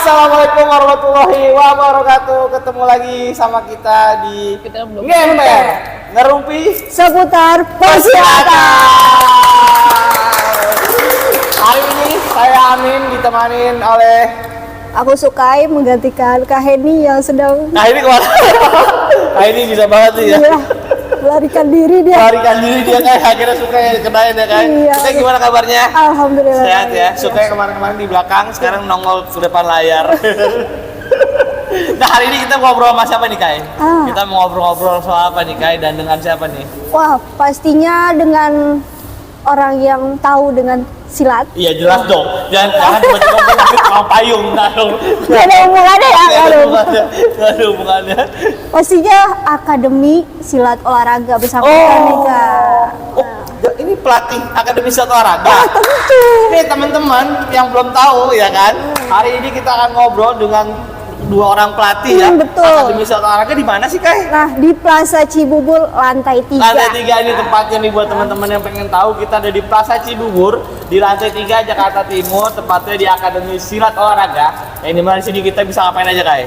Assalamualaikum warahmatullahi wabarakatuh. Ketemu lagi sama kita di Ngemper Ngerumpi seputar persilatan. Hari ini saya Amin ditemanin oleh Aku Sukai menggantikan Kak Heni yang sedang ini kemana? Ini bisa banget sih ya. Iya, melarikan diri dia. Melarikan diri dia kayak akhirnya suka kenain ya kan. Iya. Kita gimana kabarnya? Alhamdulillah. Sehat ya. Suka kemarin-kemarin di belakang, sekarang nongol ke depan layar. Nah hari ini kita ngobrol sama siapa nih Kai? Kita mau ngobrol-ngobrol soal apa nih Kai dan dengan siapa nih? Wah, pastinya dengan orang yang tahu dengan silat. Iya jelas dong. Jangan tiba-tiba menakut sama payung, enggak dong. Gak ada hubungannya ya, Gak ada hubungannya. Pastinya Akademi Silat Olahraga bersama kita nih Kak. Ini pelatih Akademi Silat Olahraga. Tentu. Nih teman-teman yang belum tahu ya kan, hari ini kita akan ngobrol dengan dua orang pelatih ya. Betul. Akademi Silat Olahraga di mana sih Kai? Nah, di Plaza Cibubur lantai 3. Lantai 3 ini tempatnya nih buat teman-teman yang pengen tahu. Kita ada di Plaza Cibubur di lantai 3 Jakarta Timur, tepatnya di Akademi Silat Olahraga. Yang dimana di sini kita bisa ngapain aja Kai?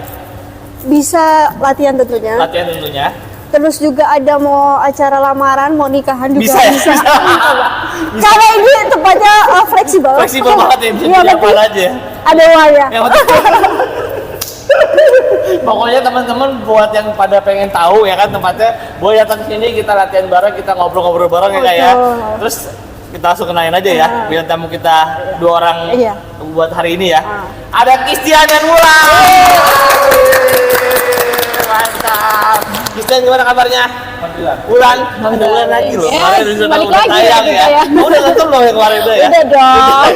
Bisa latihan tentunya. Latihan tentunya. Terus juga ada mau acara lamaran, mau nikahan juga Bisa ya? bisa. Bisa. Karena ini tempatnya fleksibel. Fleksibel banget ya, bisa Iya, pilih apa betul. aja. Ada uangnya. Yang penting pokoknya teman-teman buat yang pada pengen tahu ya kan tempatnya, boleh datang ke sini, kita latihan bareng, kita ngobrol-ngobrol bareng ya kayak. Terus kita langsung kenain aja ya, biar tamu kita dua orang buat hari ini ya. Ada Christian dan Wulan. Mantap. Christian gimana kabarnya? Alhamdulillah. Wulan, ada Wulan lagi loh. Kemarin balik udah lagi tayang ya, ya. kita ya. Udah nonton loh yang kemarin itu ya. Udah dong.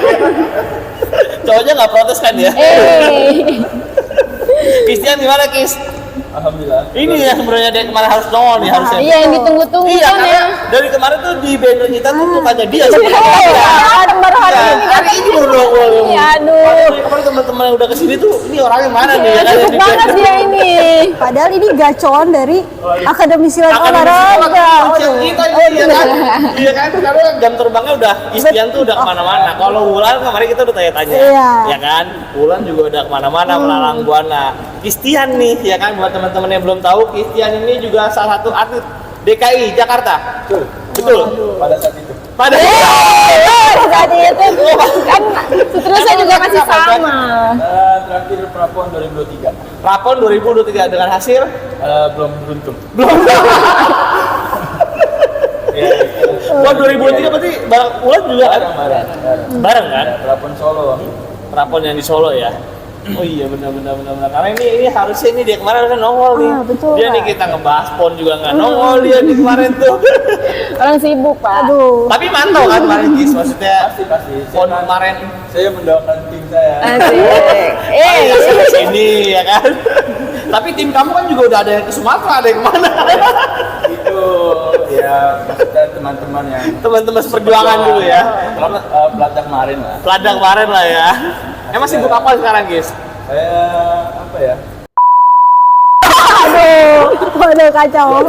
Cowoknya nggak protes kan ya? Christian gimana Kis? Alhamdulillah. Ini ya sebenarnya dia kemarin harus nongol nih harusnya. Iya, yang ditunggu-tunggu Iya, kan karena ya. dari kemarin tuh di banner kita tuh bukannya dia sebenarnya. Baru hari ini kan. Hari ini baru nongol. Iya, aduh. Kemarin teman-teman yang udah kesini tuh, ini orangnya mana nih? Iya, Ya kan, sibuk di banget banner. dia ini. Padahal ini gacon dari Akademi Silat Akademi Olahraga. Silat kita iya kan? Iya kan? Karena jam terbangnya udah Istian tuh udah kemana-mana. Kalau Wulan kemarin kita udah tanya-tanya, Iya. ya kan? Wulan juga udah kemana-mana melalang buana. Christian nih, ya kan? Buat teman-teman yang belum tahu, Christian ini juga salah satu atlet DKI Jakarta. Betul. Pada saat itu. Pada Saat itu kan seterusnya juga masih sama. Terakhir Prapon 2023. Rapon 2023 dengan hasil Belum beruntung. belum. Ya, Wah 2023 berarti bareng Wulan juga kan? bareng. Bareng kan? Prapon Solo. Rapon yang di Solo ya. Oh iya benar. Karena ini harusnya ini dia kemarin kan nongol nih. Betul, Dia nih Pak. kita ngebahas PON juga nggak nongol dia di kemarin tuh. Orang sibuk, Pak. Aduh. Tapi mantau kan kemarin Gis, maksudnya Pasti. PON kemarin. Saya mendoakan tim saya. Iya sini ya kan. Tapi tim kamu kan juga udah ada yang ke Sumatera, ada yang kemana? Itu ya maksudnya teman-teman yang Teman-teman seperjuangan dulu ya. Pelatih kemarin lah. Peladang kemarin lah ya. Emang sibuk apa sekarang Gis? Saya apa ya? Waduh, kacau.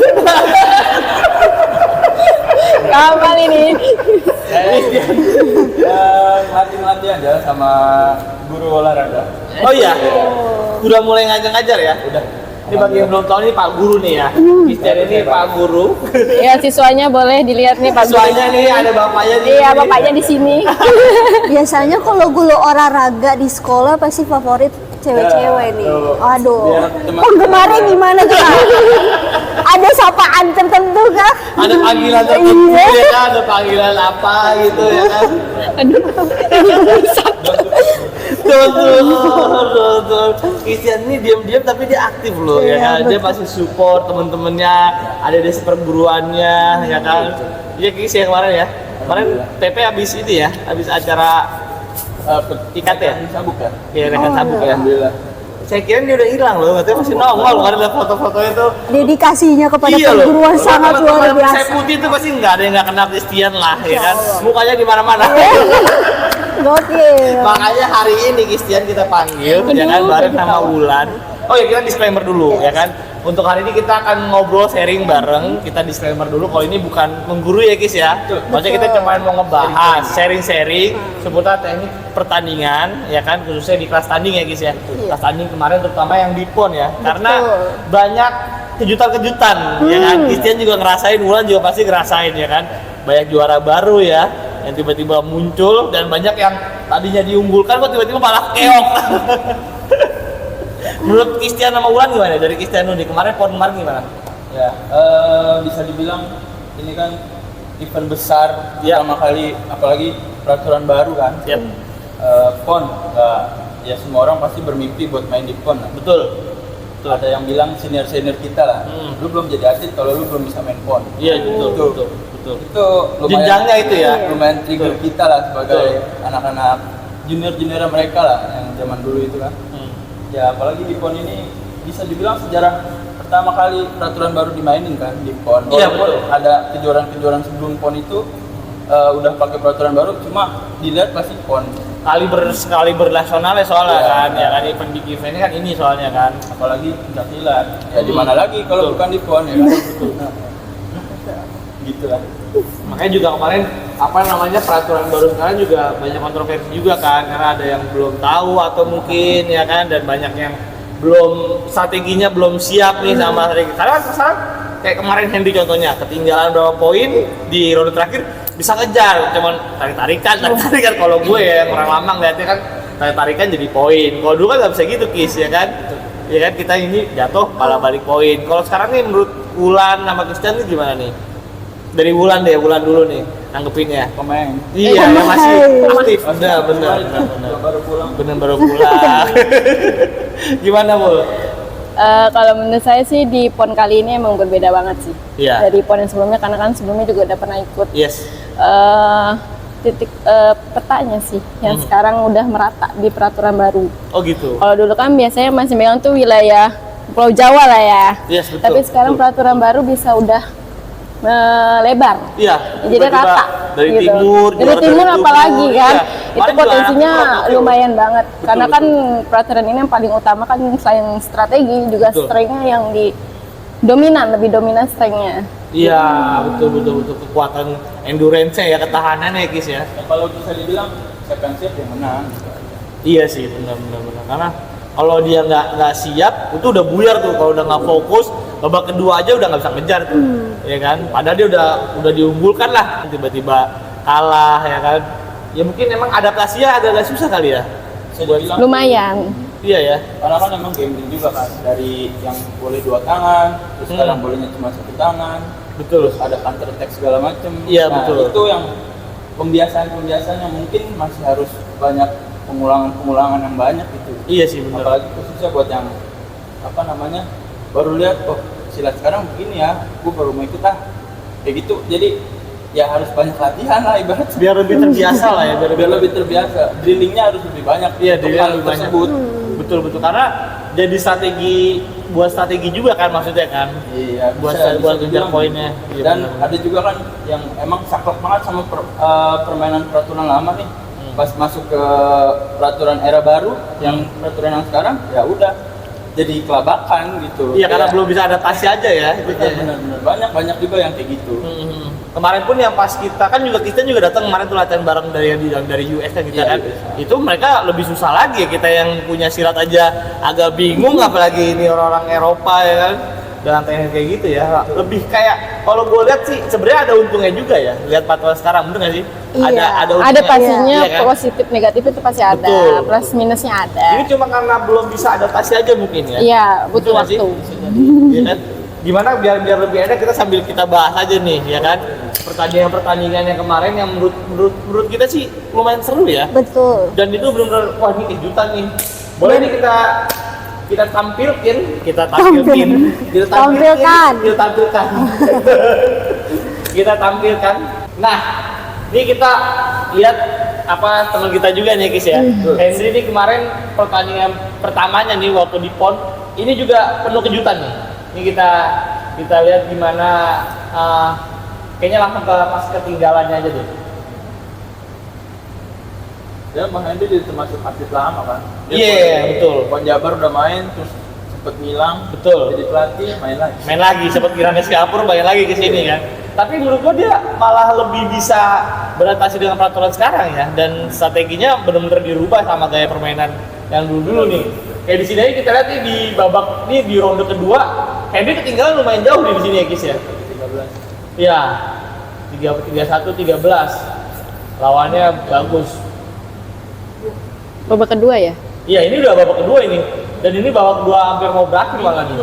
Kapan ini? Saya ngelatih aja sama guru olahraga. Oh iya. Udah mulai ngajar-ngajar ya? Udah. Ini bagi yang belum tahu ini Pak Guru nih ya. Christian ini Pak Guru. Ya, siswanya boleh dilihat nih Pak Guru. Siswanya nih ada bapaknya nih. Iya, bapaknya di sini. Biasanya kalau guru olahraga di sekolah pasti favorit cewek-cewek nih. Aduh. Biar teman- Penggemarnya gimana tuh? Kak? Ada sapaan tertentu kah? Ada panggilan tertentu Iya. ya kan, ada panggilan apa gitu ya kan. Tuh. Christian ini diam-diam tapi dia aktif loh ya Iya, kan. Dia masih support temen-temennya, ada di perguruannya ya kan. Iya Kis ya kemarin ya. Kemarin PP habis itu ya, habis acara IKT ya? Sabuk ya? Iya, rekan sabuk ya. Alhamdulillah. Saya kira dia udah hilang loh, katanya masih nongol kemarin lihat foto-fotonya tuh. Dedikasinya kepada Iya loh. perguruan sangat luar Teman-teman Saya biasa. putih itu pasti nggak ada yang nggak kenal Christian lah ya kan. Mukanya di mana-mana. Gokil. Makanya hari ini Christian kita panggil ya kan bareng sama Wulan. Oh ya kita disclaimer dulu ya kan. Untuk hari ini kita akan ngobrol sharing bareng. Kita disclaimer dulu kalau ini bukan menggurui ya Kis ya. Maksudnya kita cuma mau ngebahas sharing-sharing seputar teknik pertandingan ya kan, khususnya di kelas tanding ya Kis ya. Kelas tanding kemarin terutama yang di PON ya. Karena banyak kejutan-kejutan ya kan. Christian juga ngerasain, Wulan juga pasti ngerasain ya kan. Banyak juara baru ya yang tiba-tiba muncul dan banyak yang tadinya diunggulkan kok tiba-tiba malah keok. Menurut Christian sama Wulan gimana? Dari Christian dulu nih, kemarin PON kemarin gimana? Ya, bisa dibilang ini kan event besar pertama kali, apalagi peraturan baru kan. Yep. PON, ya semua orang pasti bermimpi buat main di PON. Betul. Ada yang bilang senior kita lah, lu belum jadi atlet kalau lu belum bisa main PON. Iya betul. Itu lumayan, jenjangnya itu ya. Lumayan trigger kita lah sebagai anak-anak junior mereka lah yang zaman dulu itu kan. Ya apalagi di PON ini bisa dibilang sejarah pertama kali peraturan baru dimainin kan di PON. Iya Walaupun betul. ada kejuaraan sebelum PON itu udah pakai peraturan baru, cuma dilihat pasti PON. Kaliber nasional ya soalnya kan, ya kan event big event kan ini soalnya kan. Apalagi pencaksilat. Ya di mana lagi kalau bukan di PON ya kan. Gitu lah. Makanya juga kemarin peraturan baru sekarang juga banyak kontroversi juga kan, karena ada yang belum tahu atau mungkin ya kan, dan banyak yang belum strateginya belum siap nih sama strategi. Karena sekarang kayak kemarin Henry contohnya ketinggalan berapa poin di ronde terakhir bisa kejar, cuman tarik-tarikan. Kalau gue ya yang orang lama ngeliatnya kan tarik-tarikan jadi poin. Kalau dulu kan nggak bisa gitu Kis ya kan. Ya kan kita ini jatuh malah balik poin. Kalau sekarang nih menurut Wulan sama Christian nih gimana nih? Dari Wulan dulu nih nanggepinnya. Pemain. Iya, yang masih aktif. Benar. Baru pulang. Gimana, Bu? Kalau menurut saya sih di PON kali ini emang berbeda banget sih. Iya. Dari PON yang sebelumnya, karena kan sebelumnya juga udah pernah ikut. Yes. Titik petanya sih yang sekarang udah merata di peraturan baru. Oh gitu. Kalau dulu kan biasanya masih megang tuh wilayah Pulau Jawa lah ya. Yes, betul. Tapi sekarang peraturan baru bisa udah lebar. Iya. Jadi tiba-tiba rata. Dari gitu. timur. Dari timur apalagi kan. Iya. Itu Kemarin juga potensinya anak Tokyo. lumayan banget. Betul, Karena kan betul. peraturan ini yang paling utama kan selain strategi juga Betul. strength-nya yang lebih dominan strength-nya. Iya, betul kekuatan endurance-nya ya, ketahanannya Kis ya. Ya, kalau bisa dibilang siapa yang siap yang menang. Iya sih, benar. Karena kalau dia nggak siap, itu udah buyar tuh. Kalau udah nggak fokus, babak kedua aja udah nggak bisa ngejar tuh, ya kan? Padahal dia udah diunggulkan lah, tiba-tiba kalah, ya kan? Ya mungkin emang adaptasinya agak susah kali ya. Bisa dibilang Lumayan. Iya ya. karena kan emang gambling juga kan, dari yang boleh 2 tangan, terus sekarang bolehnya cuma 1 tangan, Betul. terus ada counter attack segala macem. Iya, Nah, betul. itu yang pembiasaan yang mungkin masih harus banyak pengulangan yang banyak gitu. Iya sih benar. Apalagi khususnya buat yang baru lihat, oh silat sekarang begini ya, gue baru mau ikut kayak gitu. Jadi ya harus banyak latihan lah ibaratnya. Biar lebih terbiasa lah ya. Biar lebih terbiasa, drillingnya harus lebih banyak. Iya, untuk drillingnya hal lebih banyak. tersebut. Betul karena jadi buat strategi juga kan maksudnya kan. Iya, Buat bisa ngejar dibilang. poinnya. Iya, Dan benar. ada juga kan yang emang saklek banget sama permainan peraturan lama nih. Pas masuk ke peraturan era baru, yang peraturan yang sekarang ya udah jadi kelabakan gitu. Iya, karena belum bisa adaptasi aja ya. Benar-benar banyak juga yang kayak gitu. Kemarin pun yang pas kita juga datang kemarin tuh latihan bareng dari US kan kita Iya, kan. iya. Itu mereka lebih susah lagi ya, kita yang punya silat aja agak bingung apalagi ini orang-orang Eropa ya kan. Dengan teknik kayak gitu ya. Lebih kayak kalau gue lihat sih sebenarnya ada untungnya juga ya. Lihat peraturan sekarang bener nggak sih? Iya. Ada untungnya. Ada pastinya Iya kan? positif negatif itu pasti ada, Betul. plus minusnya ada. Ini cuma karena belum bisa adaptasi aja mungkin ya. Iya, butuh Betul nggak sih? waktu. Iya kan? Gimana biar lebih enak kita sambil kita bahas aja nih ya kan. Pertandingan yang kemarin yang menurut kita sih lumayan seru ya. Betul. Dan itu benar-benar wah ini kejutan nih. Boleh nih kita tampilkan. Kita tampilkan. Nah, ini kita lihat teman kita juga nih Kis ya. Henry ini kemarin pertandingan pertamanya nih waktu di PON ini juga penuh kejutan nih. Ini kita lihat gimana kayaknya langsung ke pas ketinggalannya aja deh. Ya Bang Hendy jadi termasuk atlet lama kan. Iya, betul. PON Jabar udah main, terus sempet ngilang, Betul. jadi pelatih main lagi. Sempat kira ke Singapura, balik lagi ke sini kan. Tapi menurut gua dia malah lebih bisa beradaptasi dengan peraturan sekarang ya, dan strateginya benar-benar dirubah sama gaya permainan yang dulu nih. Kayak di sini aja kita lihat nih di babak nih di ronde kedua, Henry ketinggalan lumayan jauh nih di sini ya Kis ya. 13. Iya. 31-13. Lawannya bagus. Babak kedua ya? Iya, ini udah babak kedua ini. Dan ini babak kedua hampir mau berakhir malah nih.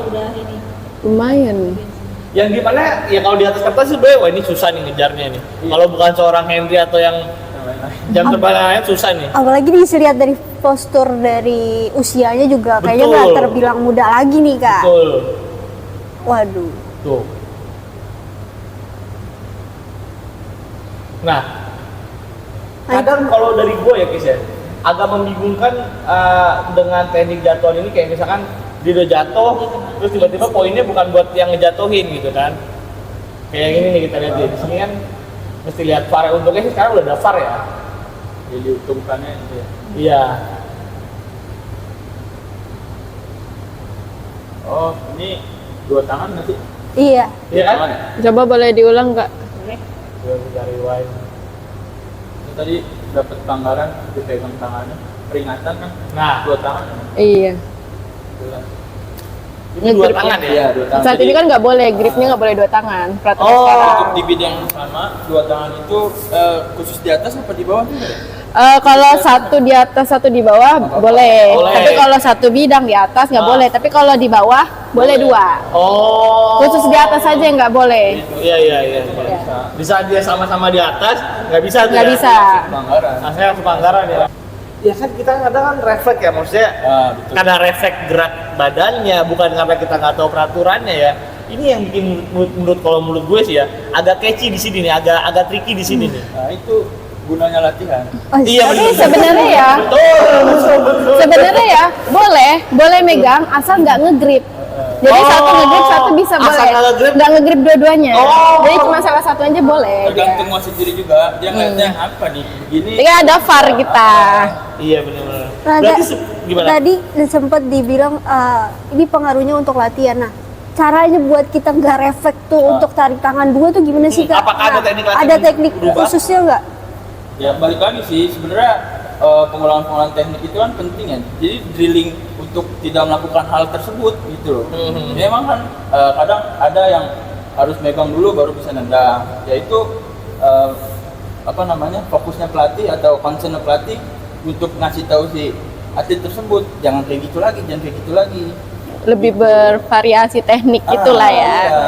Lumayan. Yang gimana ya kalau di atas kertas sebenarnya wah ini susah nih ngejarnya nih. Kalau bukan seorang Henry atau yang jam terbang lain susah nih. Apalagi dilihat dari postur dari usianya juga kayaknya Betul. nggak terbilang muda lagi nih kak. Betul. Waduh. Tuh. Nah, kadang kalau dari gue ya Kis ya, agak membingungkan dengan teknik jatuhan ini kayak misalkan dia udah jatuh, terus tiba-tiba poinnya bukan buat yang ngejatuhin gitu kan. Kayak gini nih kita lihat di sini kan, mesti lihat VAR. Untungnya sih sekarang udah ada VAR ya. Jadi diuntungkannya itu ya. Iya. Oh, ini 2 tangan nggak sih? Iya. Iya kan? Tangan ya? Coba boleh diulang nggak? Gue cari rewind. Itu tadi dapat pelanggaran dipegang tangannya, peringatan kan? Nah, 2 tangan. Iya. Jelas. ini dua tangan ya? Iya, 2 tangan. Saat ini kan nggak boleh, gripnya nggak boleh 2 tangan. Peraturan Oh. sekarang. Untuk di bidang yang sama, 2 tangan itu khusus di atas apa di bawah? Kalau satu di atas satu di bawah boleh. Boleh. Tapi kalau satu bidang di atas nggak boleh. Tapi kalau di bawah boleh 2. Oh. Khusus di atas saja nggak boleh. Iya. Bisa dia sama-sama di atas, nggak bisa tuh Nggak ya? bisa. Pelanggaran. Nah, saya langsung pelanggaran ya. Ya kan kita kadang kan refleks ya, maksudnya Betul. karena refleks gerak badannya, bukan karena kita nggak tahu peraturannya ya. Ini yang bikin kalau menurut gue sih ya, agak catchy di sini nih, agak tricky di sini nih. Nah, itu gunanya latihan. Oh, Iya, Tapi bener. sebenarnya ya, Betul. sebenarnya ya boleh megang asal nggak ngegrip. Jadi Oh, satu ngegrip, satu bisa asal boleh. nggak ngegrip? Nggak ngegrip dua-duanya. Oh. Jadi cuma salah satu aja boleh. Tergantung wasit diri juga, dia ngeliatnya apa nih, begini. Jadi ada VAR kita. Iya benar-benar. Nah, Berarti gimana? Tadi sempat dibilang ini pengaruhnya untuk latihan. Nah, caranya buat kita nggak refleks tuh untuk tarik tangan 2 tuh gimana sih kak? Apakah ada teknik latihan ada yang teknik berubah? khususnya nggak? Ya balik lagi sih, sebenarnya pengulangan-pengulangan teknik itu kan penting ya. Jadi drilling untuk tidak melakukan hal tersebut gitu loh. Mhm. Ya, emang kan kadang ada yang harus megang dulu baru bisa nendang. Yaitu fokusnya pelatih atau concern pelatih untuk ngasih tahu si atlet tersebut jangan kayak gitu lagi, jangan kayak gitu lagi. Lebih bervariasi teknik gitulah ya. Iya.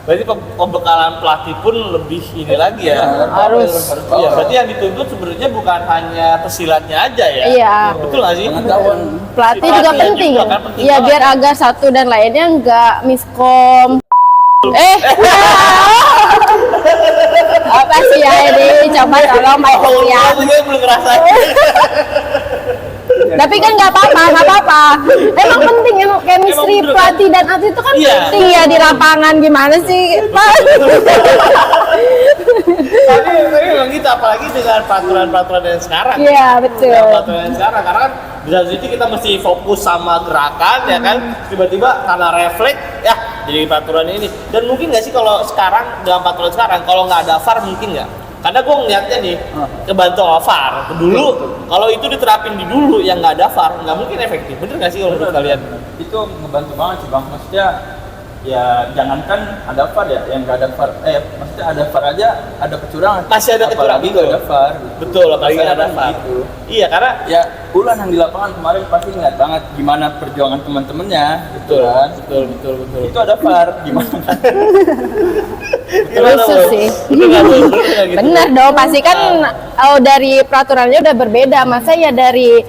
Berarti pembekalan pelatih pun lebih ini lagi ya. Harus. Iya, berarti yang dituntut sebenarnya bukan hanya pesilatnya aja ya. Iya. Betul nggak sih? Pengetahuan. Pelatih juga Pelatihnya penting. juga kan penting Iya, banget. biar agar satu dan lainnya nggak miskom. Apa sih ya ini? Coba tolong Pak ya. Aku juga belum ngerasain. Tapi kan nggak apa-apa. Emang penting ya chemistry Emang bener, pelatih dan atlet itu kan Iya. penting ya di lapangan gimana sih, Pak? Tapi memang gitu, apalagi dengan peraturan-peraturan yang sekarang. Iya, betul. Dengan peraturan yang sekarang, karena kan di satu sisi kita mesti fokus sama gerakan ya kan, tiba-tiba karena refleks ya jadi peraturan ini. Dan mungkin nggak sih kalau sekarang dalam peraturan sekarang kalau nggak ada VAR mungkin nggak? Karena gue ngeliatnya nih kebantu sama VAR. Dulu kalau itu diterapin di dulu yang nggak ada VAR nggak mungkin efektif. Bener nggak sih kalau menurut kalian? Itu ngebantu banget sih bang, maksudnya ya jangankan ada VAR ya, yang nggak ada VAR, maksudnya ada VAR aja ada kecurangan. Masih ada kecurangan, Apalagi nggak ada VAR. Gitu. Betul, apalagi nggak ada Masalahnya VAR. gitu. Iya, karena Ya Ulan yang di lapangan kemarin pasti ngeliat banget gimana perjuangan teman-temannya, gitu kan. betul. Itu ada VAR gimana? Khusus sih. Bener dong, pasti kan dari peraturannya udah berbeda. Masa ya dari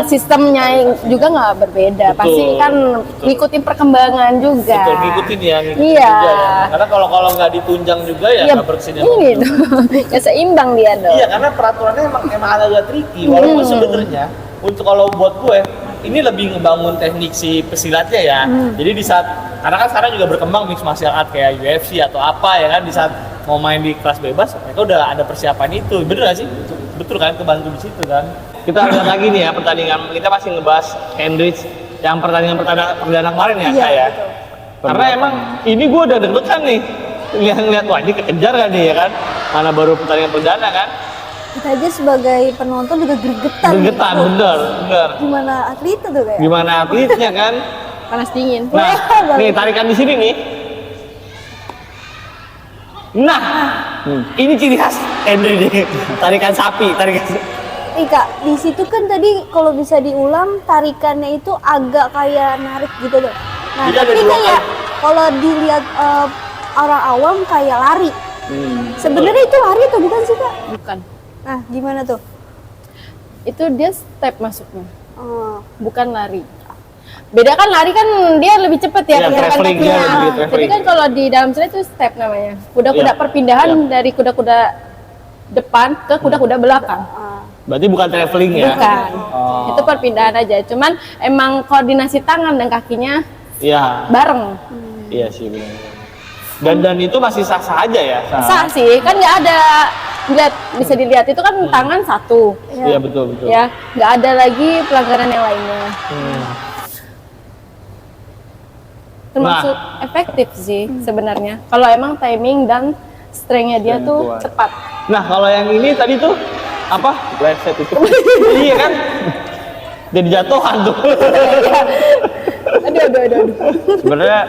sistemnya juga nggak berbeda. Betul, Pasti kan betul. ngikutin perkembangan juga. Betul, ngikutin ya, ngikutin Iya. juga ya. Karena kalau nggak ditunjang juga ya Iya, nggak berkesinambungan. ini dong. Ya seimbang dia dong. Iya, karena peraturannya emang agak tricky. Walaupun sebenarnya untuk kalau buat gue ini lebih ngebangun teknik si pesilatnya ya. Jadi di saat karena kan sekarang juga berkembang mixed martial art kayak UFC atau apa ya kan, di saat mau main di kelas bebas mereka udah ada persiapan itu. Bener gak sih? Betul kan, kebantu di situ kan. Kita lihat lagi nih ya pertandingan, kita masih ngebahas yang pertandingan perdana kemarin ya, Iya, saya. betul. Karena emang ini gue udah deg-degan nih. Lihat wah ini kekejar kan nih ya kan. Mana baru pertandingan perdana kan. Kita aja sebagai penonton juga gregetan. Gregetan, gitu. bener. Gimana atletnya tuh kayak? Gimana atletnya kan? Panas dingin. Nah, nih tarikan di sini nih. Nah, ini ciri khas Henry nih. Tarikan sapi. Ih kak, di situ kan tadi kalau bisa diulang tarikannya itu agak kayak narik gitu loh. Nah Jadi ada tapi dua kayak kalau dilihat orang awam kayak lari. Sebenarnya itu lari atau bukan sih kak? Bukan. Nah gimana tuh? Itu dia step masuknya, Oh, bukan lari. Beda kan lari kan dia lebih cepat ya, Iya, gerakan traveling, kakinya. dia lebih Jadi traveling. kan kalau di dalam silat itu step namanya. Kuda-kuda Iya. perpindahan dari kuda-kuda depan ke kuda-kuda belakang. Berarti bukan traveling ya? Bukan. Oh. Itu perpindahan aja. Cuman emang koordinasi tangan dan kakinya Iya. bareng. Iya sih benar. Dan itu masih sah-sah aja ya? Sah sih, kan nggak ada bisa dilihat itu kan tangan satu. Iya betul. Ya, nggak ada lagi pelanggaran yang lainnya. Termasuk efektif sih sebenarnya. Kalau emang timing dan strength-nya dia Strength tuh kuat. cepat. Nah kalau yang ini tadi tuh apa? Reset itu. Iya kan? Jadi jatuhan tuh. Aduh. Sebenarnya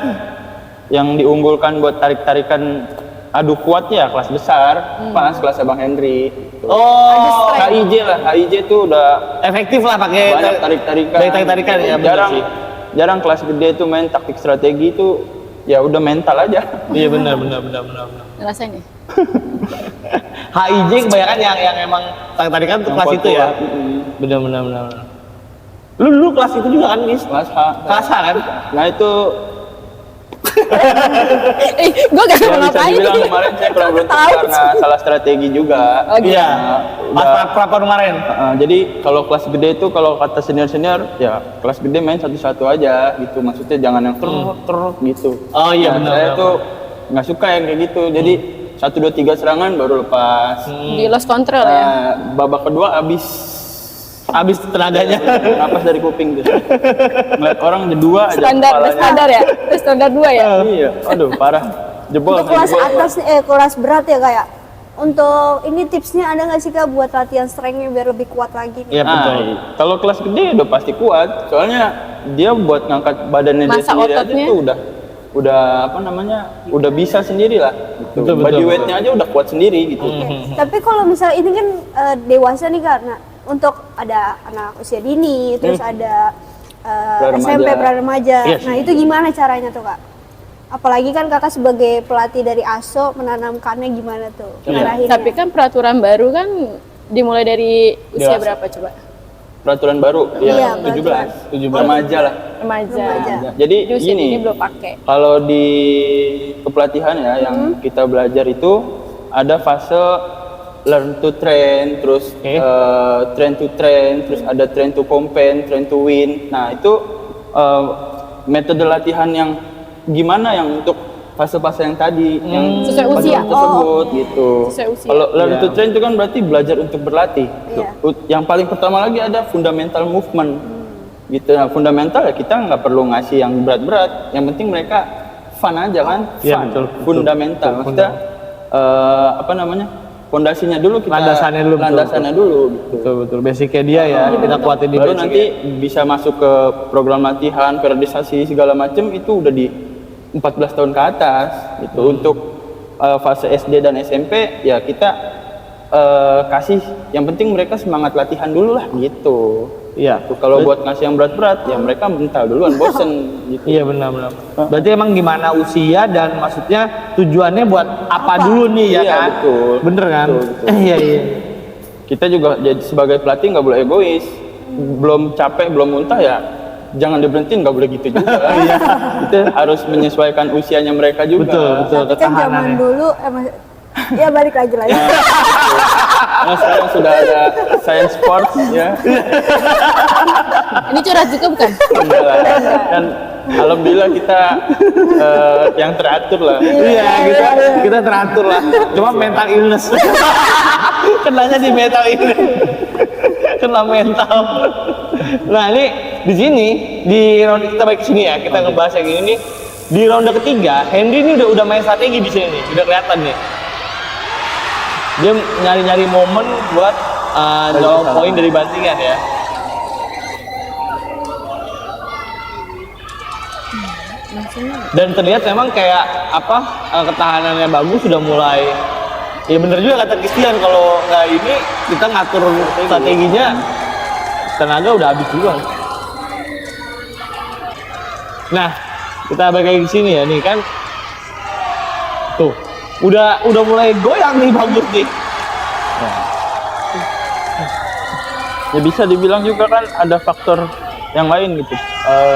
yang diunggulkan buat tarik-tarikan adu kuatnya ya kelas besar, pas kelas Abang Henry. Oh, HIJ lah, HIJ tuh udah efektif lah pakai banyak tarik-tarikan. Banyak tarik-tarikan ya, benar jarang sih. jarang kelas gede itu main taktik strategi itu ya udah mental aja. Iya benar. Ngerasain ya? HIJ kebanyakan yang emang tarik-tarikan tuh Yang kelas itu ya. kuat-kuat. Benar. Lu dulu kelas itu juga kan, Gis? Kelas H. Kelas H kan? Nah itu Gue gak yang bisa ngapain. dibilang kemarin saya kurang beruntung Tahu. karena salah strategi juga. Oh, gitu. Iya. Udah. Pas pra kemarin. Jadi kalau kelas gede itu kalau kata senior ya kelas gede main satu-satu aja gitu, maksudnya jangan yang terus gitu. Oh iya, Nah, benar, saya benar. tuh nggak suka yang kayak gitu, jadi 1, 2, 3 serangan baru lepas. Di lost control ya. Nah, babak kedua Habis tenaganya. napas dari kuping tuh. Ngeliat orang dua aja Standar ya? Itu standar 2 ya? Iya, aduh parah. Jebol. untuk kelas jebol. atas kelas berat ya kayak. Untuk ini tipsnya ada nggak sih kak buat latihan strength-nya biar lebih kuat lagi? Iya Nah, betul. kalau kelas gede udah pasti kuat, soalnya dia buat ngangkat badannya dia Masa sendiri aja ototnya. tuh udah apa namanya, udah bisa sendiri lah. Gitu. Betul, Body betul. weight-nya aja udah kuat sendiri gitu. Oke. Tapi kalau misalnya ini kan dewasa nih kak, nah untuk ada anak usia dini, terus ada Pra-remaja. SMP pra-remaja. Iya Nah itu gimana caranya tuh kak? Apalagi kan kakak sebagai pelatih dari ASO menanamkannya gimana tuh? Iya. ngarahinnya? Tapi kan peraturan baru kan dimulai dari usia Dewasa. berapa coba? Peraturan baru Iya, ya 17, 17. remaja lah. Remaja. Remaja. Jadi Di usia ini gini, belum pakai. kalau di kepelatihan ya yang kita belajar itu ada fase learn to train, terus Oke. train to train, terus ada train to compete, train to win. Nah itu metode latihan yang gimana yang untuk fase-fase yang tadi, yang Sesuai fase usia. tersebut gitu. Sesuai usia. Kalau learn Iya. to train itu kan berarti belajar untuk berlatih. Iya. Yang paling pertama lagi ada fundamental movement. Gitu. Nah, fundamental ya kita nggak perlu ngasih yang berat-berat. Yang penting mereka fun aja kan. Fun. Iya, betul. Fundamental. Betul, Maksudnya apa namanya? Pondasinya dulu kita. Landasannya dulu, betul, Landasannya dulu. Gitu. Betul. Basicnya dia ya. Kita kuatin di Baru basic nanti ya. bisa masuk ke program latihan, periodisasi segala macam itu udah di 14 tahun ke atas gitu. Untuk fase SD dan SMP ya kita kasih yang penting mereka semangat latihan dulu lah gitu. Iya. Tuh, kalau buat ngasih yang berat-berat ya mereka mental duluan bosen gitu. Iya benar. Berarti emang gimana usia dan maksudnya tujuannya buat apa dulu nih ya Iya, kan? betul. Bener kan? Betul. Iya. Kita juga jadi sebagai pelatih nggak boleh egois. Belum capek, belum muntah ya jangan diberhentiin, nggak boleh gitu juga. Kita harus menyesuaikan usianya mereka juga. Betul. Tapi kan zaman Ketahanannya. dulu ya balik lagi lah ya. Nah, sekarang sudah ada science sports ya. Ini curhat juga bukan? Enggak lah. Dan alhamdulillah kita yang teratur lah. Iya, kita teratur lah. Cuma mental illness. Kenanya di mental illness. Kena mental. Nah, ini di sini di ronde kita balik ke sini ya, kita ngebahas yang ini nih. Di ronde ketiga, Henry ini udah main strategi di sini nih, udah kelihatan nih. Dia nyari-nyari momen buat jawab poin dari bantingan ya. Dan terlihat memang kayak apa ketahanannya bagus, sudah mulai. Ya bener juga kata Christian, kalau nggak ini kita ngatur strateginya tenaga udah habis juga. Nah, kita balik lagi ke sini ya nih kan. Tuh, udah mulai goyang nih, bagus nih. Ya bisa dibilang juga kan ada faktor yang lain gitu.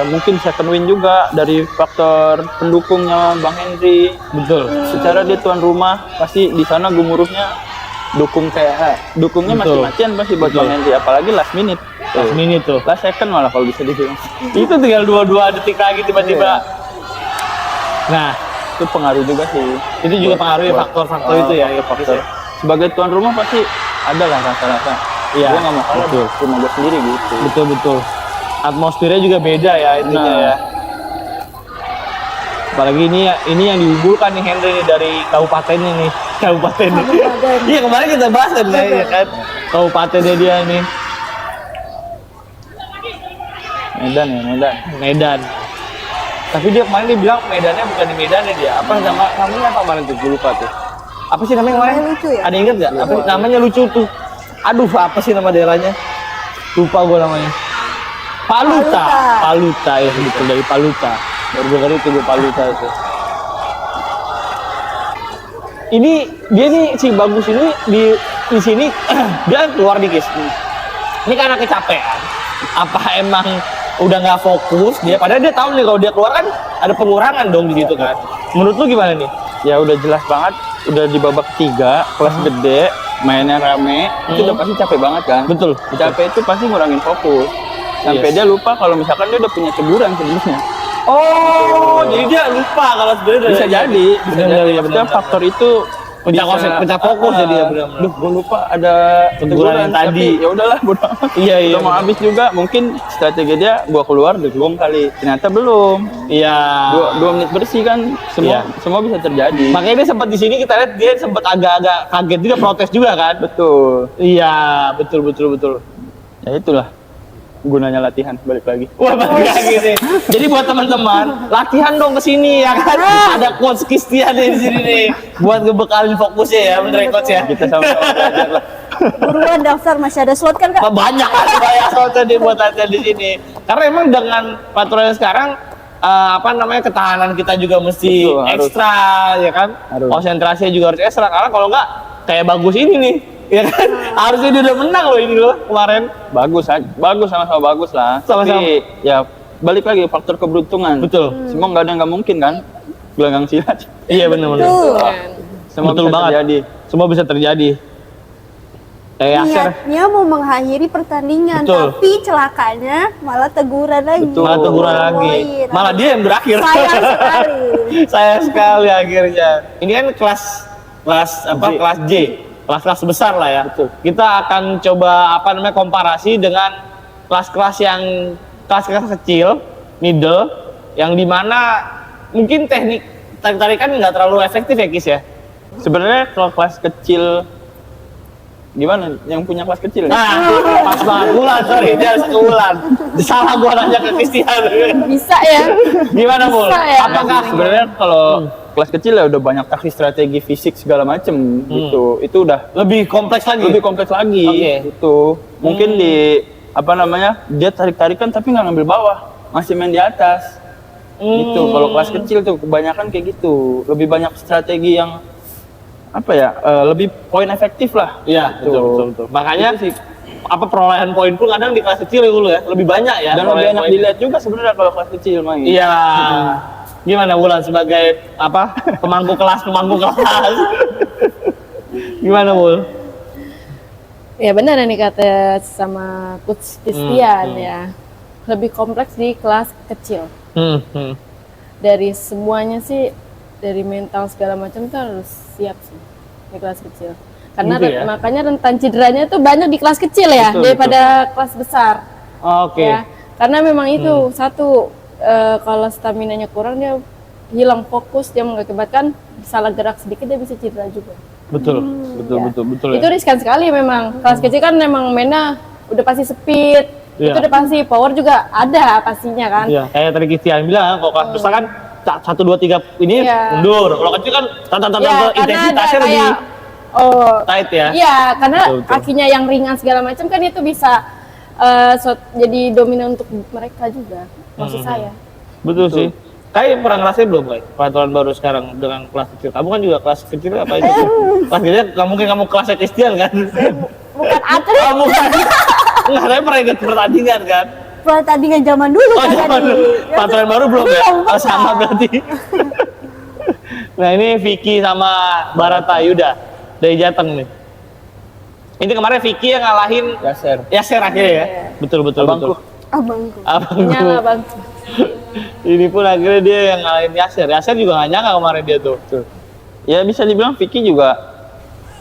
Mungkin second win juga dari faktor pendukungnya Bang Henry. Betul. Secara dia tuan rumah, pasti di sana gemuruhnya dukungnya Betul. mati-matian pasti buat Betul. Bang Henry, apalagi last minute. Last minute tuh. Last second malah kalau bisa dibilang. Itu tinggal 22 detik lagi tiba-tiba. Nah, Itu pengaruh juga sih. itu juga pengaruh ya faktor-faktor itu ya, faktor. Sebagai tuan rumah pasti ada lah rasa-rasa. Iya, Gue nggak mau kalah, betul. rumah gue sendiri gitu. Betul. Atmosfernya juga beda ya intinya Nah. ya. Apalagi ini yang diunggulkan nih Henry nih dari kabupatennya nih. Kabupaten. Iya, kemarin kita bahas kan ya kan. Kabupatennya dia nih. Medan. Tapi dia kemarin dia bilang Medannya bukan di Medan ya dia. Apa namanya apa kemarin tuh? Gue lupa tuh. Apa sih namanya kemarin? Namanya lucu ya? Ada yang ingat nggak? Apa namanya lucu tuh? Aduh, apa sih nama daerahnya? Lupa gue namanya. Paluta ya, betul, dari Paluta. Baru gue ngerti tuh Paluta itu. Ini dia nih si bagus ini di sini dia keluar dikit. Ini karena kecapean. Apa emang udah nggak fokus dia? Padahal dia tahu nih kalau dia keluar kan ada pengurangan dong di situ kan. Menurut lu gimana nih? Ya udah jelas banget, udah di babak 3, kelas gede, mainnya rame, itu udah pasti capek banget kan. Betul. Capek itu pasti ngurangin fokus. Sampai Yes. dia lupa kalau misalkan dia udah punya teguran sebelumnya. Oh, jadi dia lupa kalau sebenarnya Bisa jadi, benar, ya, Maksudnya benar. faktor itu Pecah fokus jadi ya, benar-benar. Duh, gue lupa ada Teguran yang tadi. tapi ya udahlah bodo amat. Iya, Udah mau benar. habis juga, mungkin strategi dia gua keluar gong kali. Ternyata belum. Iya. 2 menit bersih kan, Iya. semua bisa terjadi. Makanya dia sempat di sini kita lihat dia sempat agak-agak kaget juga, protes juga kan. Betul. Iya, betul. Ya itulah gunanya latihan, balik lagi. Wah, balik lagi nih. Jadi buat teman-teman, latihan dong ke sini ya kan. Ada coach Christian di sini nih buat ngebekalin fokusnya ya, bener ya, coach ya. Kita sama-sama belajar lah. Buruan daftar, masih ada slot kan Kak? Banyak soalnya dia buat latihan di sini. Karena emang dengan peraturan sekarang ketahanan kita juga mesti Betul, harus. ekstra ya kan. Harus. Konsentrasinya juga harus ekstra karena kalau enggak kayak bagus ini nih. Ya kan? Harusnya dia udah menang loh ini loh kemarin. Bagus sama-sama bagus lah. Sama-sama. Tapi ya balik lagi faktor keberuntungan. Betul. Semua nggak ada yang nggak mungkin kan. Gelanggang silat. Iya benar. Tuh. Semua Betul bisa banget. terjadi. Semua bisa terjadi. Kayak Yasser. Niatnya mau mengakhiri pertandingan, Betul. tapi celakanya malah teguran lagi. Betul. Malah teguran Poin. lagi. Malah dia yang berakhir. Sayang sekali. Sayang sekali akhirnya. Ini kan kelas J. Kelas besar lah ya. Betul. Kita akan coba komparasi dengan kelas-kelas kecil, middle, yang dimana mungkin teknik tarik-tarikan nggak terlalu efektif ya Kis ya. Sebenarnya kalau kelas kecil gimana? Yang punya kelas kecil ya? Nah, pas banget Bulan, sorry dia harus ke Bulan. Salah gua nanya ke Christian. Bisa ya. Gimana Bul? Bisa ya. Apakah Sebenarnya kalau kelas kecil ya udah banyak taktik, strategi, fisik segala macem gitu. Itu udah lebih kompleks lagi? lebih kompleks lagi. Oke. Itu mungkin di dia tarik-tarikan tapi nggak ngambil bawah, masih main di atas. Gitu. Kalau kelas kecil tuh kebanyakan kayak gitu. Lebih banyak strategi yang lebih poin efektif lah. Iya, Tuh. betul. Makanya Itu sih. perolehan poin pun kadang di kelas kecil ya dulu ya, lebih banyak ya. Dan lebih perolehan enak poin. dilihat juga sebenarnya kalau kelas kecil main. Iya. Gimana Bulan sebagai pemangku kelas? Gimana Bul? Ya benar nih kata sama Coach Christian ya. Lebih kompleks di kelas kecil. Dari semuanya sih, dari mental segala macam itu harus siap sih di kelas kecil. Karena Gitu ya? makanya rentan cederanya tuh banyak di kelas kecil ya Betul, daripada kelas besar. Oke. Ya. Karena memang itu satu kalau staminanya kurang dia hilang fokus, dia mengakibatkan salah gerak sedikit dia bisa cedera juga. Betul, betul Itu riskan sekali memang. Kelas kecil kan memang mainnya udah pasti speed, itu udah pasti power juga ada pastinya kan. Iya, kayak tadi Christian bilang, kalau kelas besar kan 1, 2, 3 ini mundur. Kalau kecil kan intensitasnya lebih tight ya. Iya, karena Betul. kakinya yang ringan segala macam kan itu bisa jadi dominan untuk mereka juga. Maksud saya. Betul sih. Kayak pernah ngerasain belum, Kai? Peraturan baru sekarang dengan kelas kecil. Kamu kan juga kelas kecil apa itu? Kelas kecil nggak mungkin kamu kelasnya Christian kan? Bukan atlet. Oh, bukan. Nggak, saya pernah ikut pertandingan kan? Pertandingan zaman dulu Oh, kan zaman tadi. dulu. Peraturan baru belum ya? Belum, Oh, sama berarti. Nah, ini Vicky sama Barata Yuda dari Jateng nih. Ini kemarin Vicky yang ngalahin Yaser akhirnya ya? Betul. Abangku. Abangku. Nyala bang. Ini pun akhirnya dia yang ngalahin Yaser. Yaser juga nggak nyangka kemarin dia tuh. Ya bisa dibilang Vicky juga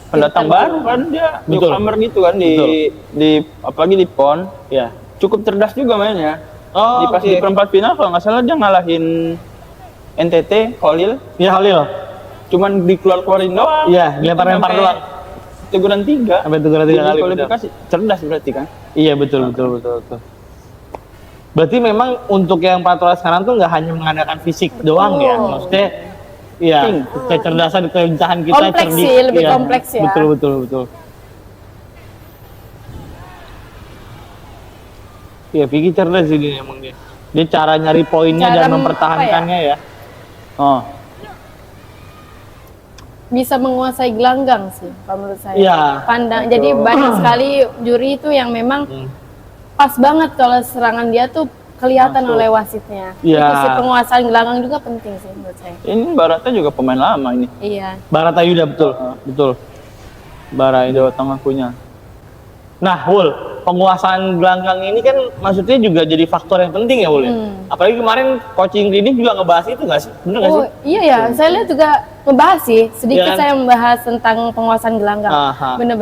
pendatang baru kan, dia newcomer gitu kan di apalagi di PON. Ya. Cukup cerdas juga mainnya. Oh, Pas di perempat final kalau nggak salah dia ngalahin NTT Khalil, Ya Halil. cuman dikeluarin doang. Iya, dilempar-lempar Sampai doang. Teguran 3. Sampai teguran 3 kali. Kualifikasi. Cerdas berarti kan. Iya, betul. Berarti memang untuk yang peraturan sekarang tuh nggak hanya mengandalkan fisik doang ya. Maksudnya iya, kecerdasan, kelincahan kita Kompleks sih, lebih kompleks ya. Betul. Iya, Vicky cerdas sih dia emang dia. Dia cara nyari poinnya Cara dan mempertahankannya ya. Oh, Bisa menguasai gelanggang sih, kalau menurut saya. Iya. Jadi banyak sekali juri itu yang memang pas banget kalau serangan dia tuh kelihatan oleh wasitnya. Iya. Itu sih penguasaan gelanggang juga penting sih menurut saya. ini Barata juga pemain lama ini. Iya. Barata Yuda betul. Bara Jawa Tengah punya. Nah, Wul, penguasaan gelanggang ini kan maksudnya juga jadi faktor yang penting ya, Wul ya? Apalagi kemarin coaching klinik juga ngebahas itu nggak sih? Bener nggak sih? Iya ya, saya lihat juga membahas sih. Iya Sedikit kan? saya membahas tentang penguasaan gelanggang. Aha. Bener.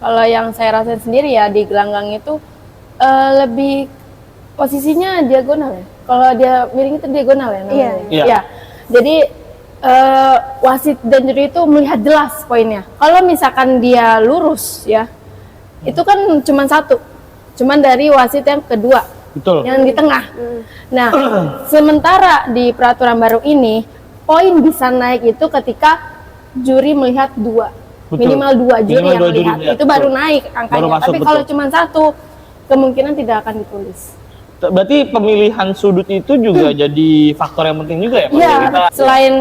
Kalau yang saya rasain sendiri ya di gelanggang itu lebih posisinya diagonal ya. Kalau dia miring itu diagonal ya namanya. Iya. Iya. Jadi wasit dan juri itu melihat jelas poinnya. Kalau misalkan dia lurus ya, itu kan cuma satu, cuman dari wasit yang kedua, Betul. yang di tengah. Nah, sementara di peraturan baru ini, poin bisa naik itu ketika juri melihat dua, Betul. minimal dua juri Minimal yang dua juri melihat, melihat, itu baru betul. naik angkanya. Baru masuk, Tapi betul. kalau cuma satu, kemungkinan tidak akan ditulis. Berarti pemilihan sudut itu juga jadi faktor yang penting juga ya? Pak? Iya, Kita- selain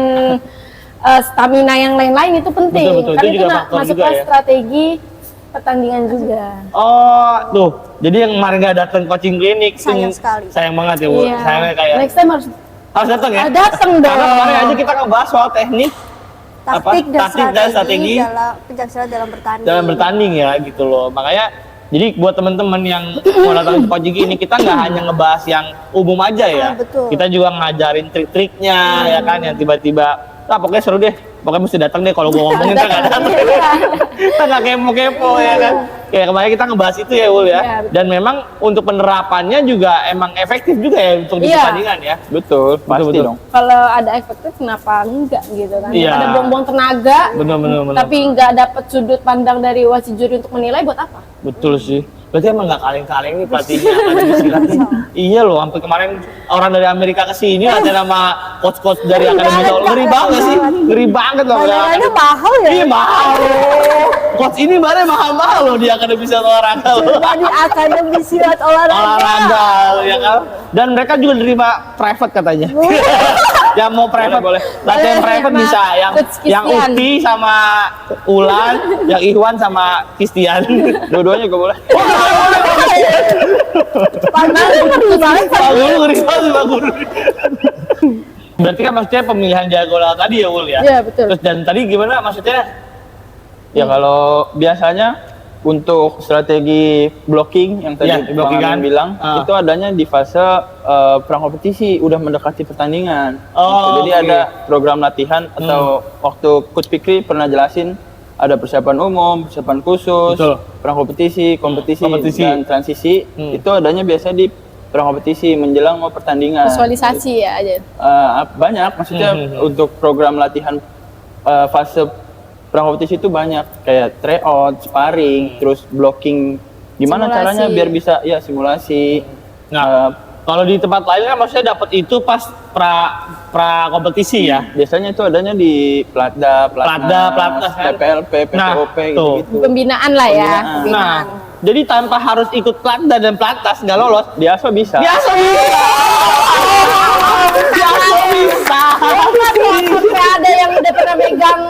stamina yang lain-lain itu penting, Betul, karena itu itu juga faktor masuk juga ke ya. strategi pertandingan juga. Oh, tuh. Jadi yang kemarin nggak datang coaching klinik, Sayang sekali. sayang banget ya, Bu. Iya. Sayangnya kayak Next time harus harus datang ya? datang dong. Karena kemarin aja kita ngebahas soal teknik Taktik Taktik dan strategi dalam kejaksanaan dalam bertanding. dalam bertanding ya gitu loh. Makanya jadi buat teman-teman yang mau datang ke coaching ini, kita nggak hanya ngebahas yang umum aja ya. Betul. Kita juga ngajarin trik-triknya ya kan, yang tiba-tiba pokoknya seru deh. Pokoknya mesti datang deh, kalau gua ngomongin kita nggak datang. Kita nggak kepo-kepo ya kan. Kayak kemarin kita ngebahas itu ya, Ul ya. Iya, betul. Dan memang untuk penerapannya juga emang efektif juga ya untuk di Iya. pertandingan ya. Betul, pasti betul. dong. Kalau ada efektif kenapa enggak gitu kan? Iya. Ada buang-buang tenaga, Bener. tapi nggak dapat sudut pandang dari wasit juri untuk menilai buat apa? Betul sih. Berarti emang nggak kaleng-kaleng nih pelatihnya akademi silat nih. Iya loh, sampai kemarin orang dari Amerika ke sini latihan sama coach-coach dari akademi silat. Ngeri banget sih. Ngeri banget loh. Bayarannya mahal ya? Iya mahal loh. Coach ini barangnya mahal-mahal loh di akademi silat olahraga loh. Dari akademi silat olahraga. Loh, ya kan? Dan mereka juga nerima private katanya. Yang mau private Boleh. latihan Boleh, private sama bisa. Coach Yang Christian. Uti sama Ulan, yang Ikhwan sama Christian. Dua-duanya juga boleh. Pak Guru ngeri banget Pak Guru. Berarti kan maksudnya pemilihan diagonal tadi ya Ul ya? Iya, betul. Terus dan tadi gimana maksudnya? Ya kalau biasanya untuk strategi blocking yang tadi Iya, blocking Bang Amin kan? bilang Ah. itu adanya di fase prakompetisi, udah mendekati pertandingan. Oh, Jadi oke. ada program latihan atau waktu Coach Fikri pernah jelasin ada persiapan umum, persiapan khusus, Betul. prakompetisi, kompetisi, Kompetisi. dan transisi. Hmm. Itu adanya biasa di prakompetisi menjelang mau pertandingan. Visualisasi ya aja. Banyak, maksudnya untuk program latihan fase prakompetisi itu banyak, kayak tryout, sparring, terus blocking. Gimana Simulasi. caranya biar bisa ya simulasi. Nah, kalau di tempat lain kan maksudnya dapat itu pas pra kompetisi ya. Biasanya itu adanya di Platda, Platnas, kan? PPLP, PPOP Nah, gitu-gitu. Pembinaan lah ya. Pembinaan. Pembinaan. Nah, jadi tanpa harus ikut Platda dan Platnas nggak lolos. Di ASO bisa. Biasa bisa. Biasa bisa. Sampai ada yang udah pernah megang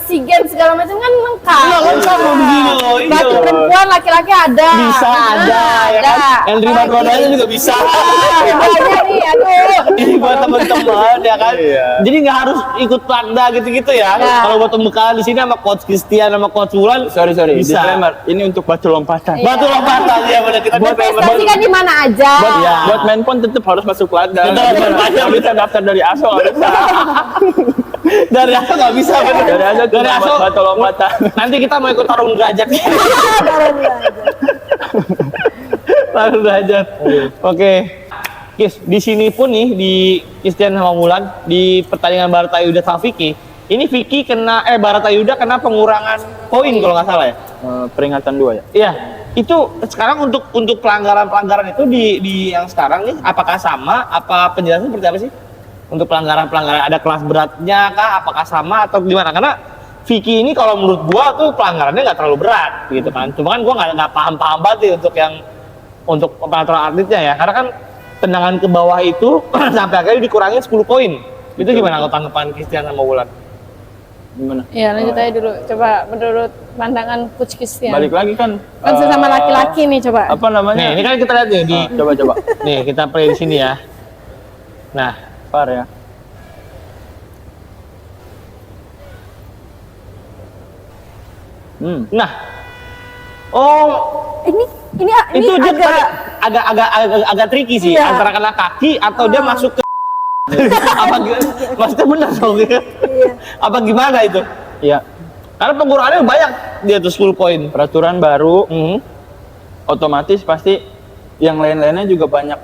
SEA Games segala macam kan lengkap. Iya, lengkap loh begini loh, iya. Berarti perempuan laki-laki ada. Bisa ada ya kan. Yang terima dua-duanya juga bisa. Banyak nih, aduh. Ini buat teman-teman ya kan. Iya. Jadi nggak harus ikut Platda gitu-gitu ya. Ya. Kalau buat pembekalan di sini sama Coach Christian sama Coach Wulan, Sorry, bisa. disclaimer. Ini untuk batu lompatan. Batu lompatan ya benar kita Prestasi kan di mana aja. Iya. Buat main pon tetap harus masuk Platda. Tetap harus Nggak Platda. bisa daftar dari ASO nggak bisa. Dari aku nggak bisa bener. Dari ASO Dari cuma aku batu lompatan. nanti kita mau ikut tarung derajat. Tarung derajat. Oke. Kis, di sini pun nih di Christian sama Wulan di pertandingan Baratayuda sama Vicky, ini Vicky kena Baratayuda kena pengurangan poin kalau nggak salah ya. Peringatan 2 ya. Iya. Itu sekarang untuk pelanggaran-pelanggaran itu di yang sekarang nih apakah sama? Apa penjelasan seperti apa sih? Untuk pelanggaran-pelanggaran ada kelas beratnya kah? Apakah sama atau gimana? Karena Vicky ini kalau menurut gua tuh pelanggarannya nggak terlalu berat gitu kan. Cuma kan gua nggak paham banget nih untuk peraturan atletnya ya. Karena kan tendangan ke bawah itu sampai akhirnya dikurangin 10 poin. Itu gimana kalau tanggapan Christian sama Wulan? Gimana? Iya, lanjut aja dulu. Coba menurut pandangan Coach Christian. Balik lagi kan. Kan sesama laki-laki nih coba. Apa namanya? Nih, ini kan kita lihat nih di Coba. nih kita play di sini ya. Nah, VAR ya. nah. Oh, Ini itu dia agak agak tricky sih Iya. antara kena kaki atau dia masuk ke apa maksudnya benar dong ya? Apa gimana itu? Iya. Karena pengurangannya banyak dia tuh 10 poin. Peraturan baru Mhm. otomatis pasti yang lain-lainnya juga banyak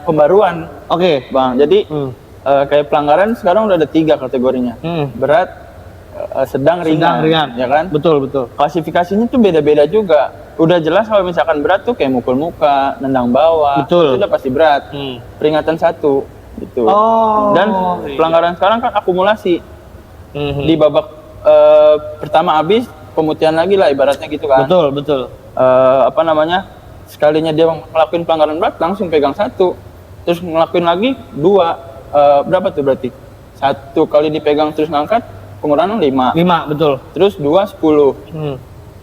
pembaruan, Oke. Bang. Jadi Hmm. kayak pelanggaran sekarang udah ada 3 kategorinya. Berat, Sedang, ringan, ya kan? Betul. Klasifikasinya tuh beda-beda juga. Udah jelas kalau misalkan berat tuh kayak mukul muka, nendang bawah, Betul. itu udah pasti berat. Peringatan 1 gitu. Oh. Dan pelanggaran sekarang kan akumulasi. Mhm. Di babak pertama habis pemutihan lagi lah ibaratnya gitu kan. Betul. Apa namanya, sekalinya dia ngelakuin pelanggaran berat langsung pegang 1, terus ngelakuin lagi 2, berapa tuh berarti 1 kali dipegang terus ngangkat pengurangan 5, 5, betul. terus 2 10,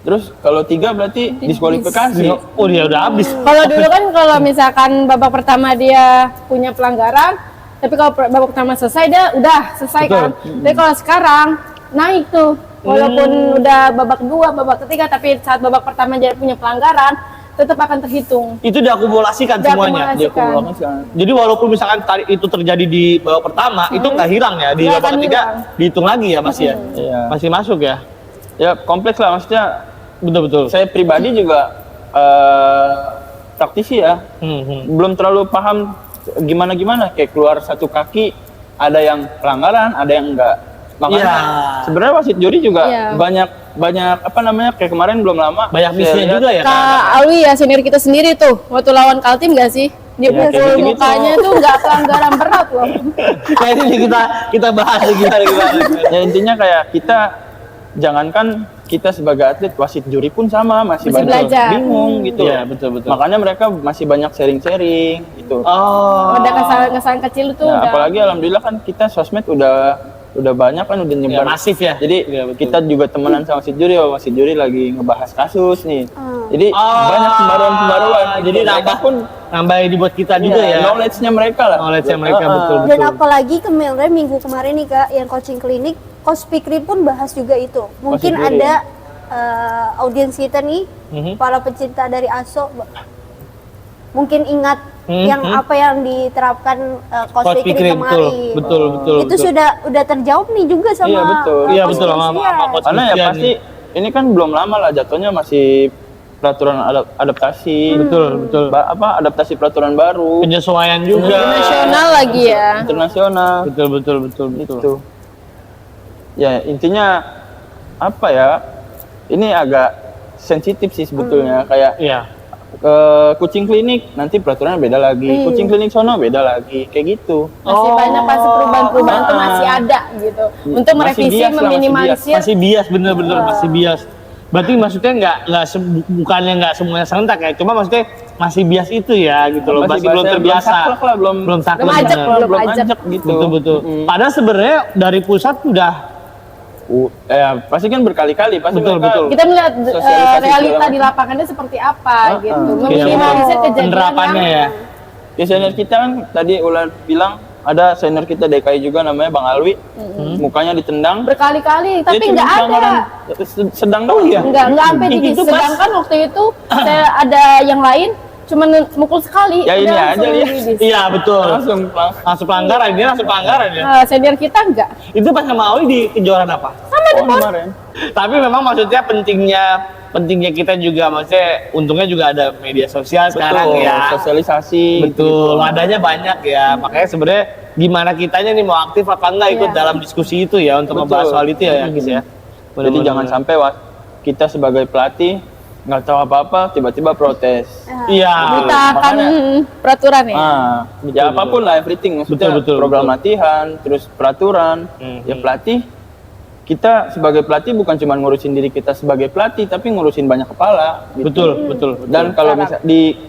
terus kalau 3 berarti diskualifikasi. Oh, dia udah habis. Kalau dulu kan kalau misalkan babak pertama dia punya pelanggaran, tapi kalau babak pertama selesai dia udah selesai Betul. kan. Tapi kalau sekarang naik tuh, walaupun udah babak 2, babak ketiga, tapi saat babak pertama dia punya pelanggaran, tetap akan terhitung. Itu diakumulasikan semuanya. Dia kumulasikan. Jadi walaupun misalkan itu terjadi di babak pertama, itu nggak hilang ya di Nggak babak akan ketiga hilang. dihitung lagi ya Mas ya. Iya. Masih masuk ya. Ya kompleks lah, maksudnya Betul. saya pribadi juga praktisi ya, belum terlalu paham gimana kayak keluar 1 kaki, ada yang pelanggaran, ada yang enggak. Makanya Iya. sebenarnya wasit juri juga Iya. banyak apa namanya, kayak kemarin belum lama Banyak saya misinya lihat, juga ya. Kak Alwi ya, senior kita sendiri tuh, waktu lawan Kaltim gak sih? Dia Ya, kayak pukul gitu-gitu. mukanya tuh nggak pelanggaran berat loh. Nah, ini kita bahas gimana. Ya intinya kayak kita, jangankan kita sebagai atlet, wasit juri pun sama masih Masih banyak belajar. bingung gitu. Iya, betul. Makanya mereka masih banyak sharing-sharing gitu. Oh. Ada kesalahan-kesalahan kecil tuh Nah, udah. apalagi alhamdulillah kan kita sosmed udah banyak kan, udah Ya, nyebar. masif ya. Jadi Iya, betul. kita juga temenan sama wasit juri lagi ngebahas kasus nih. Jadi Oh. banyak pembaruan. Jadi mereka nambah pun nambah dibuat kita juga ya. knowledge-nya mereka lah. Knowledge-nya mereka, betul. Dan apalagi kemarin minggu kemarin nih Kak, yang coaching klinik, Coach Fikri pun bahas juga itu. Mungkin Coach Fikri, ada audiens kita nih, Mhm. para pecinta dari ASO, mungkin ingat Mhm. yang apa yang diterapkan Coach Fikri Fikri, kemarin. betul. Itu udah terjawab nih juga sama Iya, betul. Iya, Coach betul sama Christian. Coach Karena ya Christian pasti nih. ini kan belum lama lah, jatuhnya masih peraturan adaptasi. Betul. Adaptasi peraturan baru. Penyesuaian juga. Nasional lagi ya. Internasional. Betul. Gitu. Ya intinya apa ya? Ini agak sensitif sih sebetulnya. Kayak Iya. ke kucing klinik nanti peraturannya beda lagi. Kucing klinik sono beda lagi. Kayak gitu. Masih banyak pasti perubahan-perubahan tuh masih ada gitu. Untuk Masih merevisi, bias lah, meminimalisir. Masih bias, bener-bener masih bias. Berarti maksudnya bukannya nggak semuanya serentak ya, cuma maksudnya masih bias itu ya gitu loh, masih belum terbiasa. Belum saklek, Belum ajak, bener. belum ajak. gitu. Betul. Padahal sebenarnya dari pusat udah Pasti kan berkali-kali pasti Betul. Kita melihat Sosialisasi realita segala. di lapangannya seperti apa gitu. Iya, Meminimalisir betul. kejadian Penerapannya ya. Ya senior kita kan tadi Ulan bilang ada senior kita DKI juga namanya Bang Alwi, mukanya ditendang. berkali-kali, tapi Dia cuma nggak ada. pelanggaran sedang doang ya. Nggak sampai Itu tinggi. pas- Sedangkan waktu itu saya ada yang lain, cuma mukul sekali. Ya, ini udah aja langsung lihat. release. Iya betul. Langsung Pelanggaran, dia langsung pelanggaran ya. Senior kita enggak. Itu pas sama Auli di kejuaraan apa? kemarin. Tapi memang maksudnya pentingnya kita juga, maksudnya untungnya juga ada media sosial sekarang ya. Sosialisasi. Betul, wadahnya banyak ya. Makanya sebenarnya gimana kitanya nih mau aktif apa enggak ikut Iya. dalam diskusi itu ya untuk Betul. membahas soal itu ya, Kis ya. Jadi Bener-bener. jangan sampai kita sebagai pelatih nggak tahu apa-apa tiba-tiba protes. Iya. Kita akan makanya- peraturan ya. Ya apapun lah everything maksudnya Betul, program betul. latihan, terus peraturan. Ya pelatih kita sebagai pelatih bukan cuma ngurusin diri kita sebagai pelatih tapi ngurusin banyak kepala gitu. Betul. Dan kalau bisa di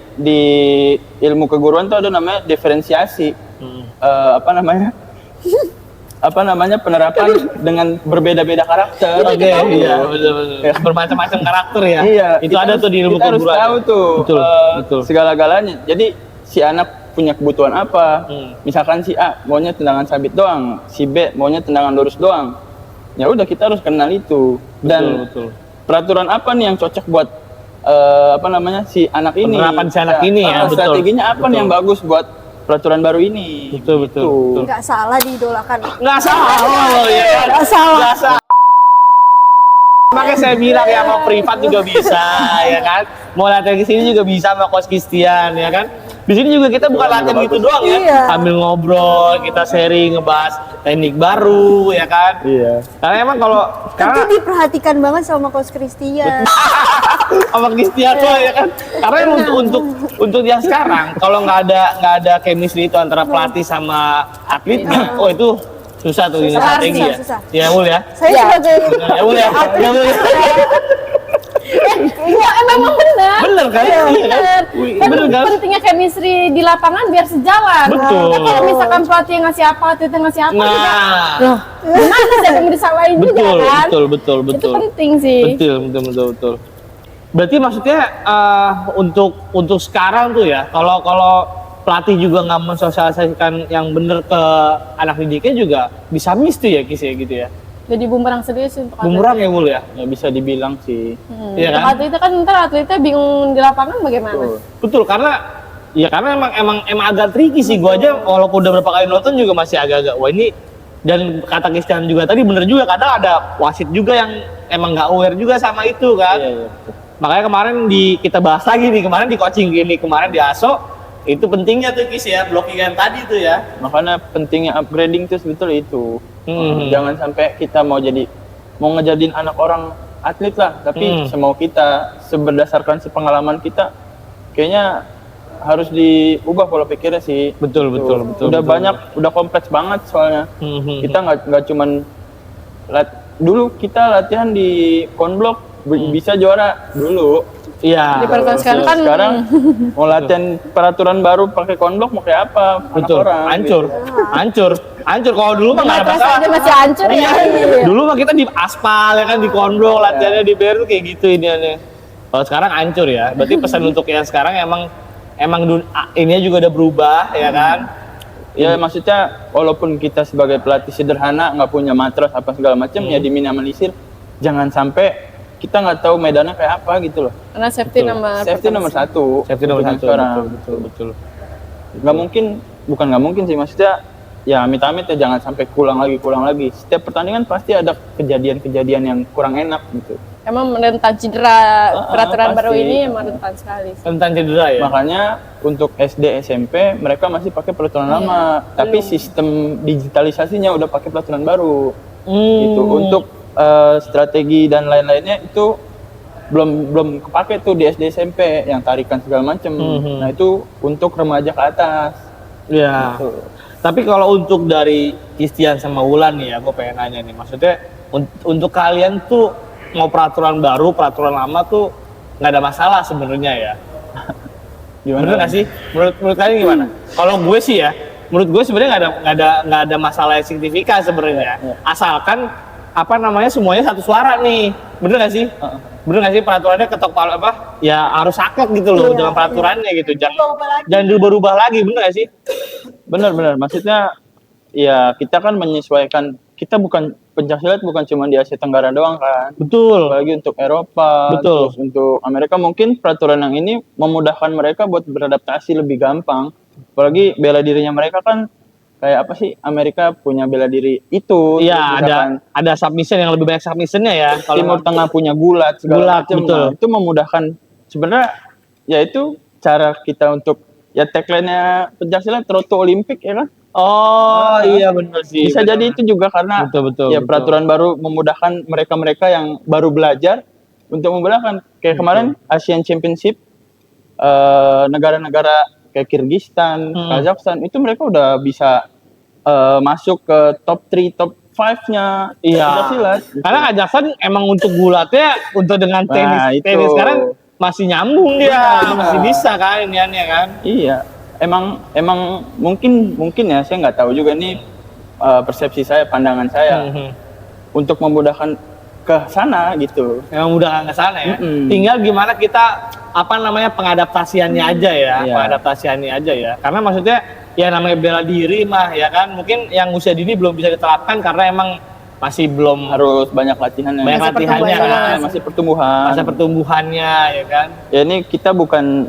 ilmu keguruan tuh ada namanya diferensiasi. Apa namanya penerapan dengan berbeda-beda karakter. Oke, gitu. iya, betul. Bermacam-macam karakter ya. Iya, Itu kita ada tuh di ilmu kita harus keguruan. tahu tuh Betul. segala-galanya. Jadi si anak punya kebutuhan apa? Misalkan si A maunya tendangan sabit doang, si B maunya tendangan lurus doang. Ya udah kita harus kenal itu. Dan Betul. peraturan apa nih yang cocok buat si anak ini? Penerapan si anak ini ya, betul. Strateginya apa nih Betul. yang bagus buat peraturan baru ini? Betul. Nggak salah diidolakan. Nggak salah loh ya kan? Nggak salah. Nggak salah. Makanya saya bilang ya mau privat juga bisa ya kan, mau latihan di sini juga bisa sama Coach Christian ya kan. Di sini juga kita bukan latihan gitu doang ya, Iya. sambil ngobrol, kita sharing, ngebahas teknik baru ya kan. Iya. Karena emang kalau Itu sekarang diperhatikan banget sama Coach Christian. sama Christian tuh ya kan, karena emang untuk yang sekarang kalau nggak ada chemistry itu antara pelatih sama atletnya, oh itu susah tuh ini Susah, strategi ya. susah. Ya Ul ya. Saya Ya. sebagai Ya Ul ya. Ya Ul ya. Iya, emang benar. Bener kan? Iya kan? Benar. Wih, Kan bener kan? pentingnya chemistry di lapangan biar sejalan. Betul. Nah, kalau misalkan pelatih yang ngasih apa, atlet yang ngasih apa juga. Nah, Loh, gimana siapa yang disalahin juga kan? betul. Itu penting sih. Betul. Berarti maksudnya untuk sekarang tuh ya, kalau pelatih juga nggak mensosialisasikan yang bener ke anak didiknya juga bisa miss tuh ya, Kis ya gitu ya. Jadi bumerang serius untuk Bumerang ya Mul ya. Ya bisa dibilang sih. Iya Untuk kan? atletnya kan ntar atletnya bingung di lapangan bagaimana? Betul, karena emang agak tricky sih. Gua aja walaupun udah berapa kali nonton juga masih agak-agak wah ini, dan kata Christian juga tadi bener juga, kadang ada wasit juga yang emang nggak aware juga sama itu kan. Iya. Makanya kemarin kita bahas lagi nih, kemarin di coaching gini, kemarin di ASO itu pentingnya tuh Kis ya, blockingan tadi tuh ya. Makanya pentingnya upgrading tuh sebetulnya itu. Hmm. Jangan sampai kita mau ngejadiin anak orang atlet lah, tapi semau kita, berdasarkan pengalaman kita, kayaknya harus diubah pola pikirnya sih. Betul. Udah banyak, udah kompleks banget soalnya. Kita nggak cuman dulu kita latihan di konblok bisa juara dulu. Iya. Di peraturan sekarang kan Sekarang mau latihan peraturan baru pakai konblok mau kayak apa? Anak Betul. orang, Hancur. gitu. Hancur. Kalau dulu mah nggak ada Matras masalah. aja masih hancur ya. Iya. Dulu mah kita di aspal ya kan, di konblok latihannya di BR tuh kayak gitu ini. Kalau sekarang hancur ya. Berarti pesan untuk yang sekarang emang ininya juga udah berubah ya kan. Ya maksudnya walaupun kita sebagai pelatih sederhana nggak punya matras apa segala macam ya diminimalisir. Jangan sampai kita nggak tahu medannya kayak apa gitu loh. Karena safety Nomor satu. Safety nomor Untuk satu. sekarang. Betul. Bukan nggak mungkin sih maksudnya. Ya amit-amit ya jangan sampai kulang lagi. Setiap pertandingan pasti ada kejadian-kejadian yang kurang enak gitu. emang rentan cedera. Peraturan baru pasti. ini emang rentan sekali. Tentang cedera ya. Makanya untuk SD SMP mereka masih pakai peraturan lama, tapi sistem digitalisasinya udah pakai peraturan baru. Gitu. Untuk strategi dan lain-lainnya itu belum kepake tuh di SD SMP yang tarikan segala macem. Nah itu untuk remaja ke atas. Ya. Gitu. Tapi kalau untuk dari Christian sama Wulan nih ya, gue pengen nanya nih, maksudnya untuk kalian tuh mau peraturan baru, peraturan lama tuh nggak ada masalah sebenarnya ya. Gimana? Bener nggak sih? Menurut kalian gimana? Kalau gue sih ya, menurut gue sebenarnya nggak ada masalah yang signifikan sebenarnya. Asalkan apa namanya semuanya satu suara nih, bener nggak sih? Bener nggak sih peraturannya ketok palu apa? Ya harus saklek gitu loh dengan peraturannya gitu, jangan dirubah-rubah lagi, bener nggak sih? Benar-benar. Maksudnya ya kita kan menyesuaikan. Kita bukan pencaksilat bukan cuma di Asia Tenggara doang kan. Betul. Apalagi untuk Eropa, Betul. terus untuk Amerika mungkin peraturan yang ini memudahkan mereka buat beradaptasi lebih gampang. Apalagi bela dirinya mereka kan kayak apa sih? Amerika punya bela diri itu. Iya, terus misalkan ada submission yang lebih banyak submissionnya ya. Timur Tengah punya gulat segala Gulat, macam. betul. Nah, itu memudahkan. Sebenarnya ya itu cara kita untuk ya tagline-nya pencaksilat Road to Olympic ya kan? Oh iya benar sih. Bisa bener. jadi itu juga karena Betul, ya betul. peraturan baru memudahkan mereka-mereka yang baru belajar untuk memudahkan. Kayak kemarin Asian Championship negara-negara kayak Kyrgyzstan, Kazakhstan itu mereka udah bisa masuk ke top 3, top 5-nya Iya. pencaksilat. Karena Kazakhstan emang untuk gulatnya untuk dengan Nah, itu. tenis sekarang masih nyambung dia, masih bisa kan iniannya kan. Iya, emang mungkin ya saya nggak tahu juga nih persepsi saya, pandangan saya untuk memudahkan ke sana gitu. Memang udah nggak sana ya. Mm-mm. Tinggal gimana kita apa namanya pengadaptasiannya aja ya, Iya. pengadaptasiannya aja ya. Karena maksudnya ya namanya bela diri mah ya kan, mungkin yang usia dini belum bisa diterapkan karena emang masih belum Harus banyak latihannya. banyak Masa latihannya pertumbuhan. kan, Masih pertumbuhan. masa pertumbuhannya ya kan. Ya ini kita bukan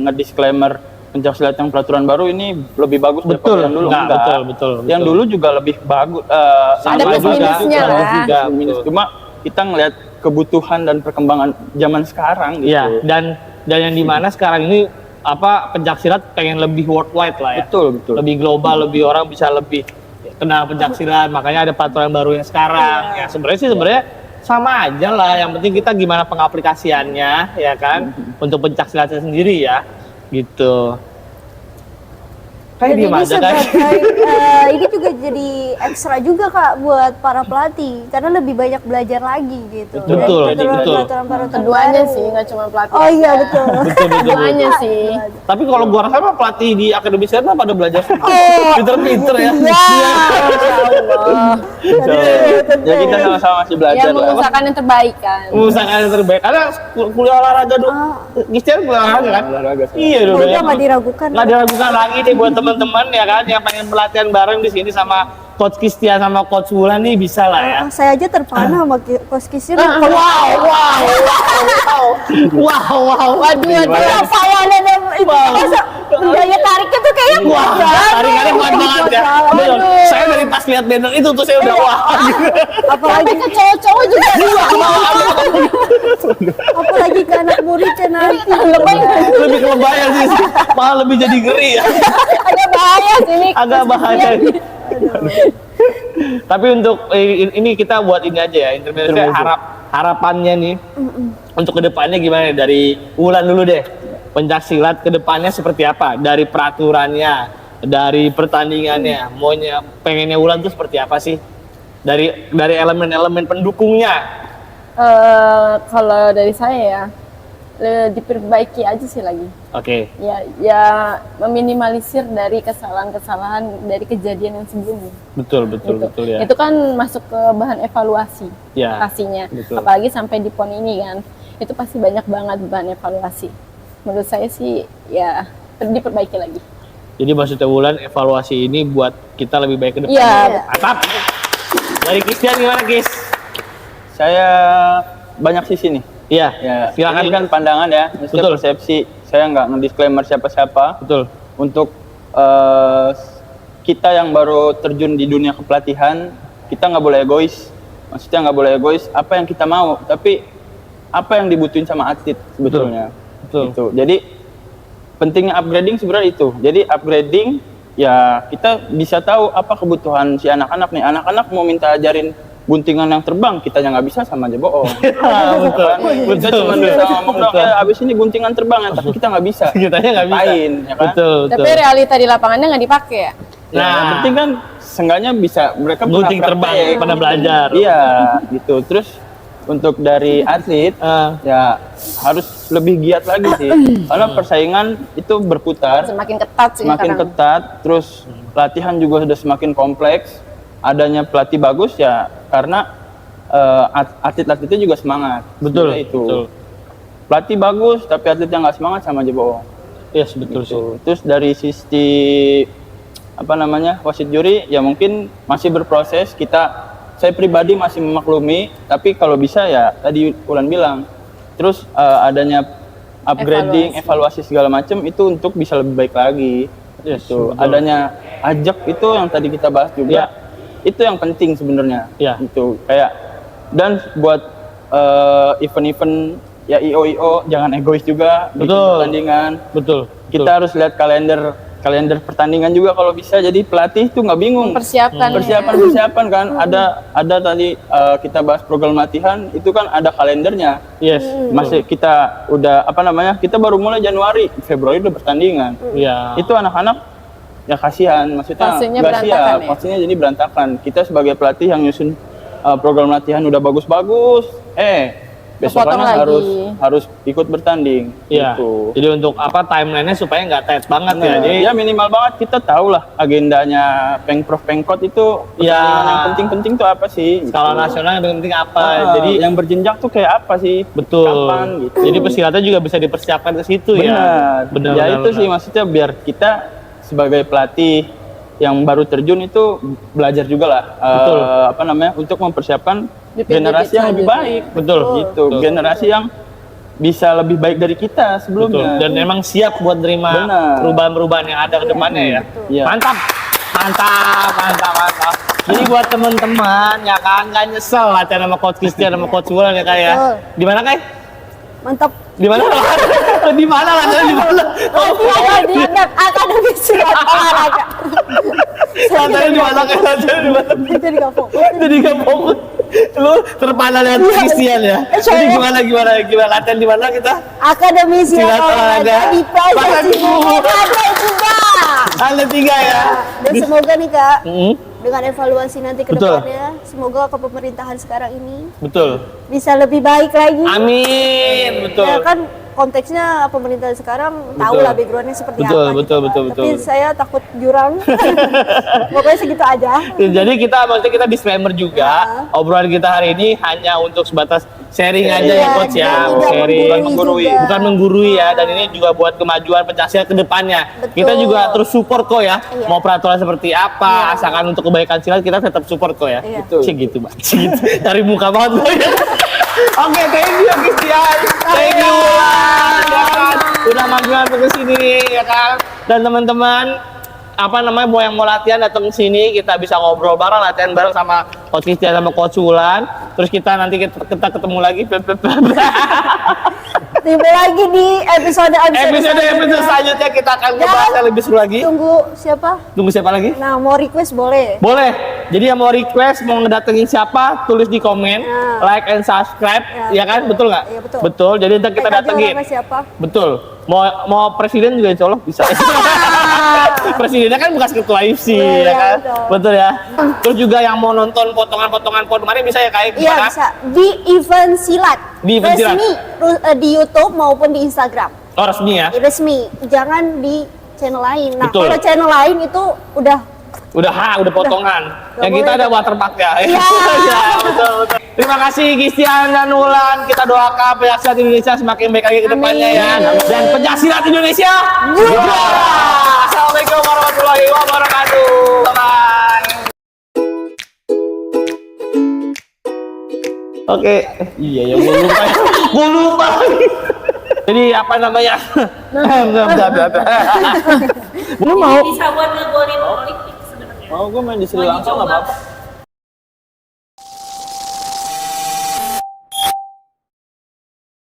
ngedisclaimer pencaksilat yang peraturan baru ini lebih bagus Betul, daripada yang dulu. enggak, Enggak. betul. Yang dulu juga lebih bagus. Ada plus minusnya lah. Betul. Cuma kita ngelihat kebutuhan dan perkembangan zaman sekarang gitu. Iya, dan yang dimana sekarang ini apa pencaksilat pengen lebih worldwide lah ya. Betul. Lebih global, lebih orang bisa lebih kenal pencaksilat, makanya ada peraturan baru yang sekarang. Ya sebenarnya sama aja lah, yang penting kita gimana pengaplikasiannya ya kan untuk pencaksilatnya sendiri ya. Gitu. Kayak Jadi diem ini aja kan. ini juga jadi ekstra juga Kak buat para pelatih karena lebih banyak belajar lagi gitu. Betul, Dari betul. peraturan Keduanya baru. sih, nggak cuma pelatih. Oh iya aja. betul. Keduanya sih. Tapi kalau gua rasa mah pelatih di akademi silat mah pada belajar semua. Oh, Pinter-pinter ya. Iya. Ya kita sama-sama masih Ya belajar lah. mengusahakan yang terbaik kan. Usahakan yang terbaik. Karena kuliah olahraga dong. Christian kuliah olahraga kan? Olahraga sih. Iya dong. Udah nggak diragukan. Nggak diragukan lagi nih buat teman-teman ya kan yang pengen pelatihan bareng di sini sama Coach Christian sama Coach Wulan nih bisa lah ya. Saya aja terpana sama Coach Kisir. Wow. Waduh, Apa ya itu masa daya tariknya tuh kayaknya Wah, kuat banget. tarik-tarik kuat banget ya. Bener. Saya dari pas lihat banner itu tuh saya udah wah. Apalagi ke cowok-cowok juga. apalagi ke anak muridnya nanti. Lebih kelebayang sih. Malah lebih jadi ngeri ya. Ada bahaya sini. Agak bahaya. Tapi untuk ini kita buat ini aja ya, intermezzo harapannya nih untuk kedepannya gimana nih? Dari Wulan dulu deh. Pencaksilat kedepannya seperti apa? Dari peraturannya, dari pertandingannya, maunya pengennya Wulan tuh seperti apa sih? Dari elemen-elemen pendukungnya. Kalau dari saya ya, diperbaiki aja sih lagi. Oke. Ya meminimalisir dari kesalahan-kesalahan dari kejadian yang sebelumnya. Betul Gitu. ya. Itu kan masuk ke bahan evaluasi Ya, pastinya. betul. Apalagi sampai di PON ini kan, itu pasti banyak banget bahan evaluasi. Menurut saya sih ya diperbaiki lagi. Jadi maksudnya Wulan evaluasi ini buat kita lebih baik ke depan. Iya. Mantap. Dari Christian gimana, Kis? Saya banyak sisi nih. Iya. Ya, Silakan ini kan pandangan ya, setiap Betul. persepsi. Saya nggak ngedisclaimer siapa-siapa. Betul. Untuk kita yang baru terjun di dunia kepelatihan, kita nggak boleh egois. Maksudnya nggak boleh egois apa yang kita mau, tapi apa yang dibutuhin sama atlet sebetulnya. Betul. Gitu. Jadi pentingnya upgrading sebenarnya itu. Jadi upgrading ya kita bisa tahu apa kebutuhan si anak-anak nih. Anak-anak mau minta ajarin guntingan yang terbang, kita yang nggak bisa sama aja bohong. Betul. Kita cuma bisa ngomong dong, abis ini guntingan terbang ya, tapi kita nggak bisa. Kitanya nggak bisa. Ngapain, ya kan? Betul. Tapi realita di lapangannya nggak dipakai ya. Nah, yang penting kan seenggaknya bisa mereka pernah Gunting terbang, praktek. pada belajar. Iya, gitu. Terus untuk dari atlet ya harus lebih giat lagi sih. Karena persaingan itu berputar, Semakin ketat sih semakin sekarang. ketat, terus latihan juga sudah semakin kompleks. Adanya pelatih bagus ya karena atlet-atletnya juga semangat. Betul. Sebenarnya itu. Betul. Pelatih bagus tapi atletnya nggak semangat sama aja bohong. Yes, betul sih. Gitu. Terus dari sisi apa namanya wasit juri ya mungkin masih berproses, saya pribadi masih memaklumi, tapi kalau bisa ya tadi Ulan bilang terus adanya upgrading evaluasi segala macam itu untuk bisa lebih baik lagi. Yes, Gitu. betul. Adanya ajak itu yang tadi kita bahas juga itu yang penting sebenarnya. Ya. Gitu kayak dan buat event-event ya IO jangan egois juga bikin Betul. pertandingan. Betul. Kita harus lihat kalender pertandingan juga kalau bisa, jadi pelatih tuh nggak bingung Persiapkan. persiapan kan. Ada tadi kita bahas program latihan itu kan ada kalendernya. Yes. Masih kita udah apa namanya, kita baru mulai Januari, Februari udah pertandingan. Iya. Itu anak-anak ya kasihan, maksudnya Fasenya nggak berantakan siap, ya? pastinya jadi berantakan. Kita sebagai pelatih yang nyusun program latihan udah bagus-bagus, besokannya Kepotong harus ikut bertanding. Iya. Gitu. Jadi untuk apa timelinenya supaya nggak tight banget ya. Nah, Jadi ya minimal banget kita tahu lah agendanya Pengprov Pengkot itu Ya. pertandingan yang penting-penting tuh apa sih? skala gitu. nasional yang penting apa. Jadi Jadi yang berjenjang tuh kayak apa sih? betul. Kapan gitu. Jadi persilatan juga bisa dipersiapkan ke situ Benar. ya. Benar. Ya benar, itu sih benar. maksudnya biar kita sebagai pelatih yang baru terjun itu belajar juga lah Betul. apa namanya untuk mempersiapkan Bibit-bibit generasi yang lebih selanjutnya. baik. Betul. Gitu. Betul. Generasi yang bisa lebih baik dari kita Betul. sebelumnya. Dan emang siap buat nerima Benar. perubahan-perubahan yang ada ke depannya ya. Iya. Mantap. Mantap, mantap, mantap. Jadi buat teman-teman ya kan nggak nyesel latihan sama coach Christian sama coach Wulan ya kayak. Betul. Di mana Kay? Mantap. Di mana? Di mana latihan di mana? Latihan di Akademi Silat Olahraga. Latihan di mana Kay? Latihan di mana? Jadi nggak fokus. Jadi nggak fokus. Lu terpana dengan Christian ya. Jadi gimana latihan di mana kita? Akademi Silat Silat Olahraga. Olahraga di Plaza Plaza Cibubur. Cibubur. Ada juga. Ada 3 ya. Dan semoga nih Kak, Mm, dengan evaluasi nanti ke Betul. depannya, semoga kepemerintahan sekarang ini betul. bisa lebih baik lagi. Amin. Betul. Ya kan konteksnya pemerintahan sekarang tahu Betul. lah backgroundnya seperti Betul, apa. betul, gitu, betul, kan. betul, Tapi betul. saya takut jurang. Pokoknya segitu aja. Jadi maksudnya kita disclaimer juga, obrolan kita hari ini hanya untuk sebatas sharing aja ya Iya, coach ya, dan mau tidak sharing, menggurui juga. bukan menggurui ya, dan ini juga buat kemajuan pencaksilat ke depannya. Betul. Kita juga terus support kok ya, Iya. mau peraturan seperti apa, asalkan untuk kebaikan silat kita tetap support kok ya. Iya. Cik gitu Mbak, cik gitu. Dari muka banget Mbak ya. Oke, thank you Christian, thank you Wulan, ya kan, udah majuan ke sini ya kan, dan teman-teman apa namanya mau latihan datang ke sini, kita bisa ngobrol bareng, latihan bareng sama coach Christian sama coach Wulan. Terus kita nanti kita ketemu lagi Tiba lagi di episode selanjutnya kita akan ngebahas yang lebih seru lagi. Tunggu siapa? Tunggu siapa lagi? Nah, mau request boleh. Boleh. Jadi yang mau request, mau ngedatengin siapa, tulis di komen, Nah. like and subscribe, ya kan? Betul nggak? Iya, betul. Betul. Jadi ntar kita Tag aja datengin. orangnya siapa? Betul. Mau presiden juga insya Allah bisa. Presidennya kan bekas ketua IFC, Iya, ya kan? betul. Betul ya. Terus juga yang mau nonton potongan-potongan pod kemarin bisa ya kayak Iya gimana? bisa di event silat. Di event silat. Resmi di YouTube maupun di Instagram. Oh resmi ya? Resmi, jangan di channel lain. Nah, Betul. kalau channel lain itu udah Udah potongan. Nggak Yang kita boleh. ada watermark ya. Iya. Ya, betul. Terima kasih Christian dan Wulan. Kita doakan pencaksilat Indonesia semakin baik lagi ke depannya ya. Amin. Dan pencaksilat Indonesia juara. Assalamualaikum warahmatullahi wabarakatuh. Bye. Oke. Iya ya, gue lupa. Jadi apa namanya? Lu mau? Bisa buat ngegolin Olimpik sebenarnya. Mau gue main di Sri Lanka nggak apa-apa.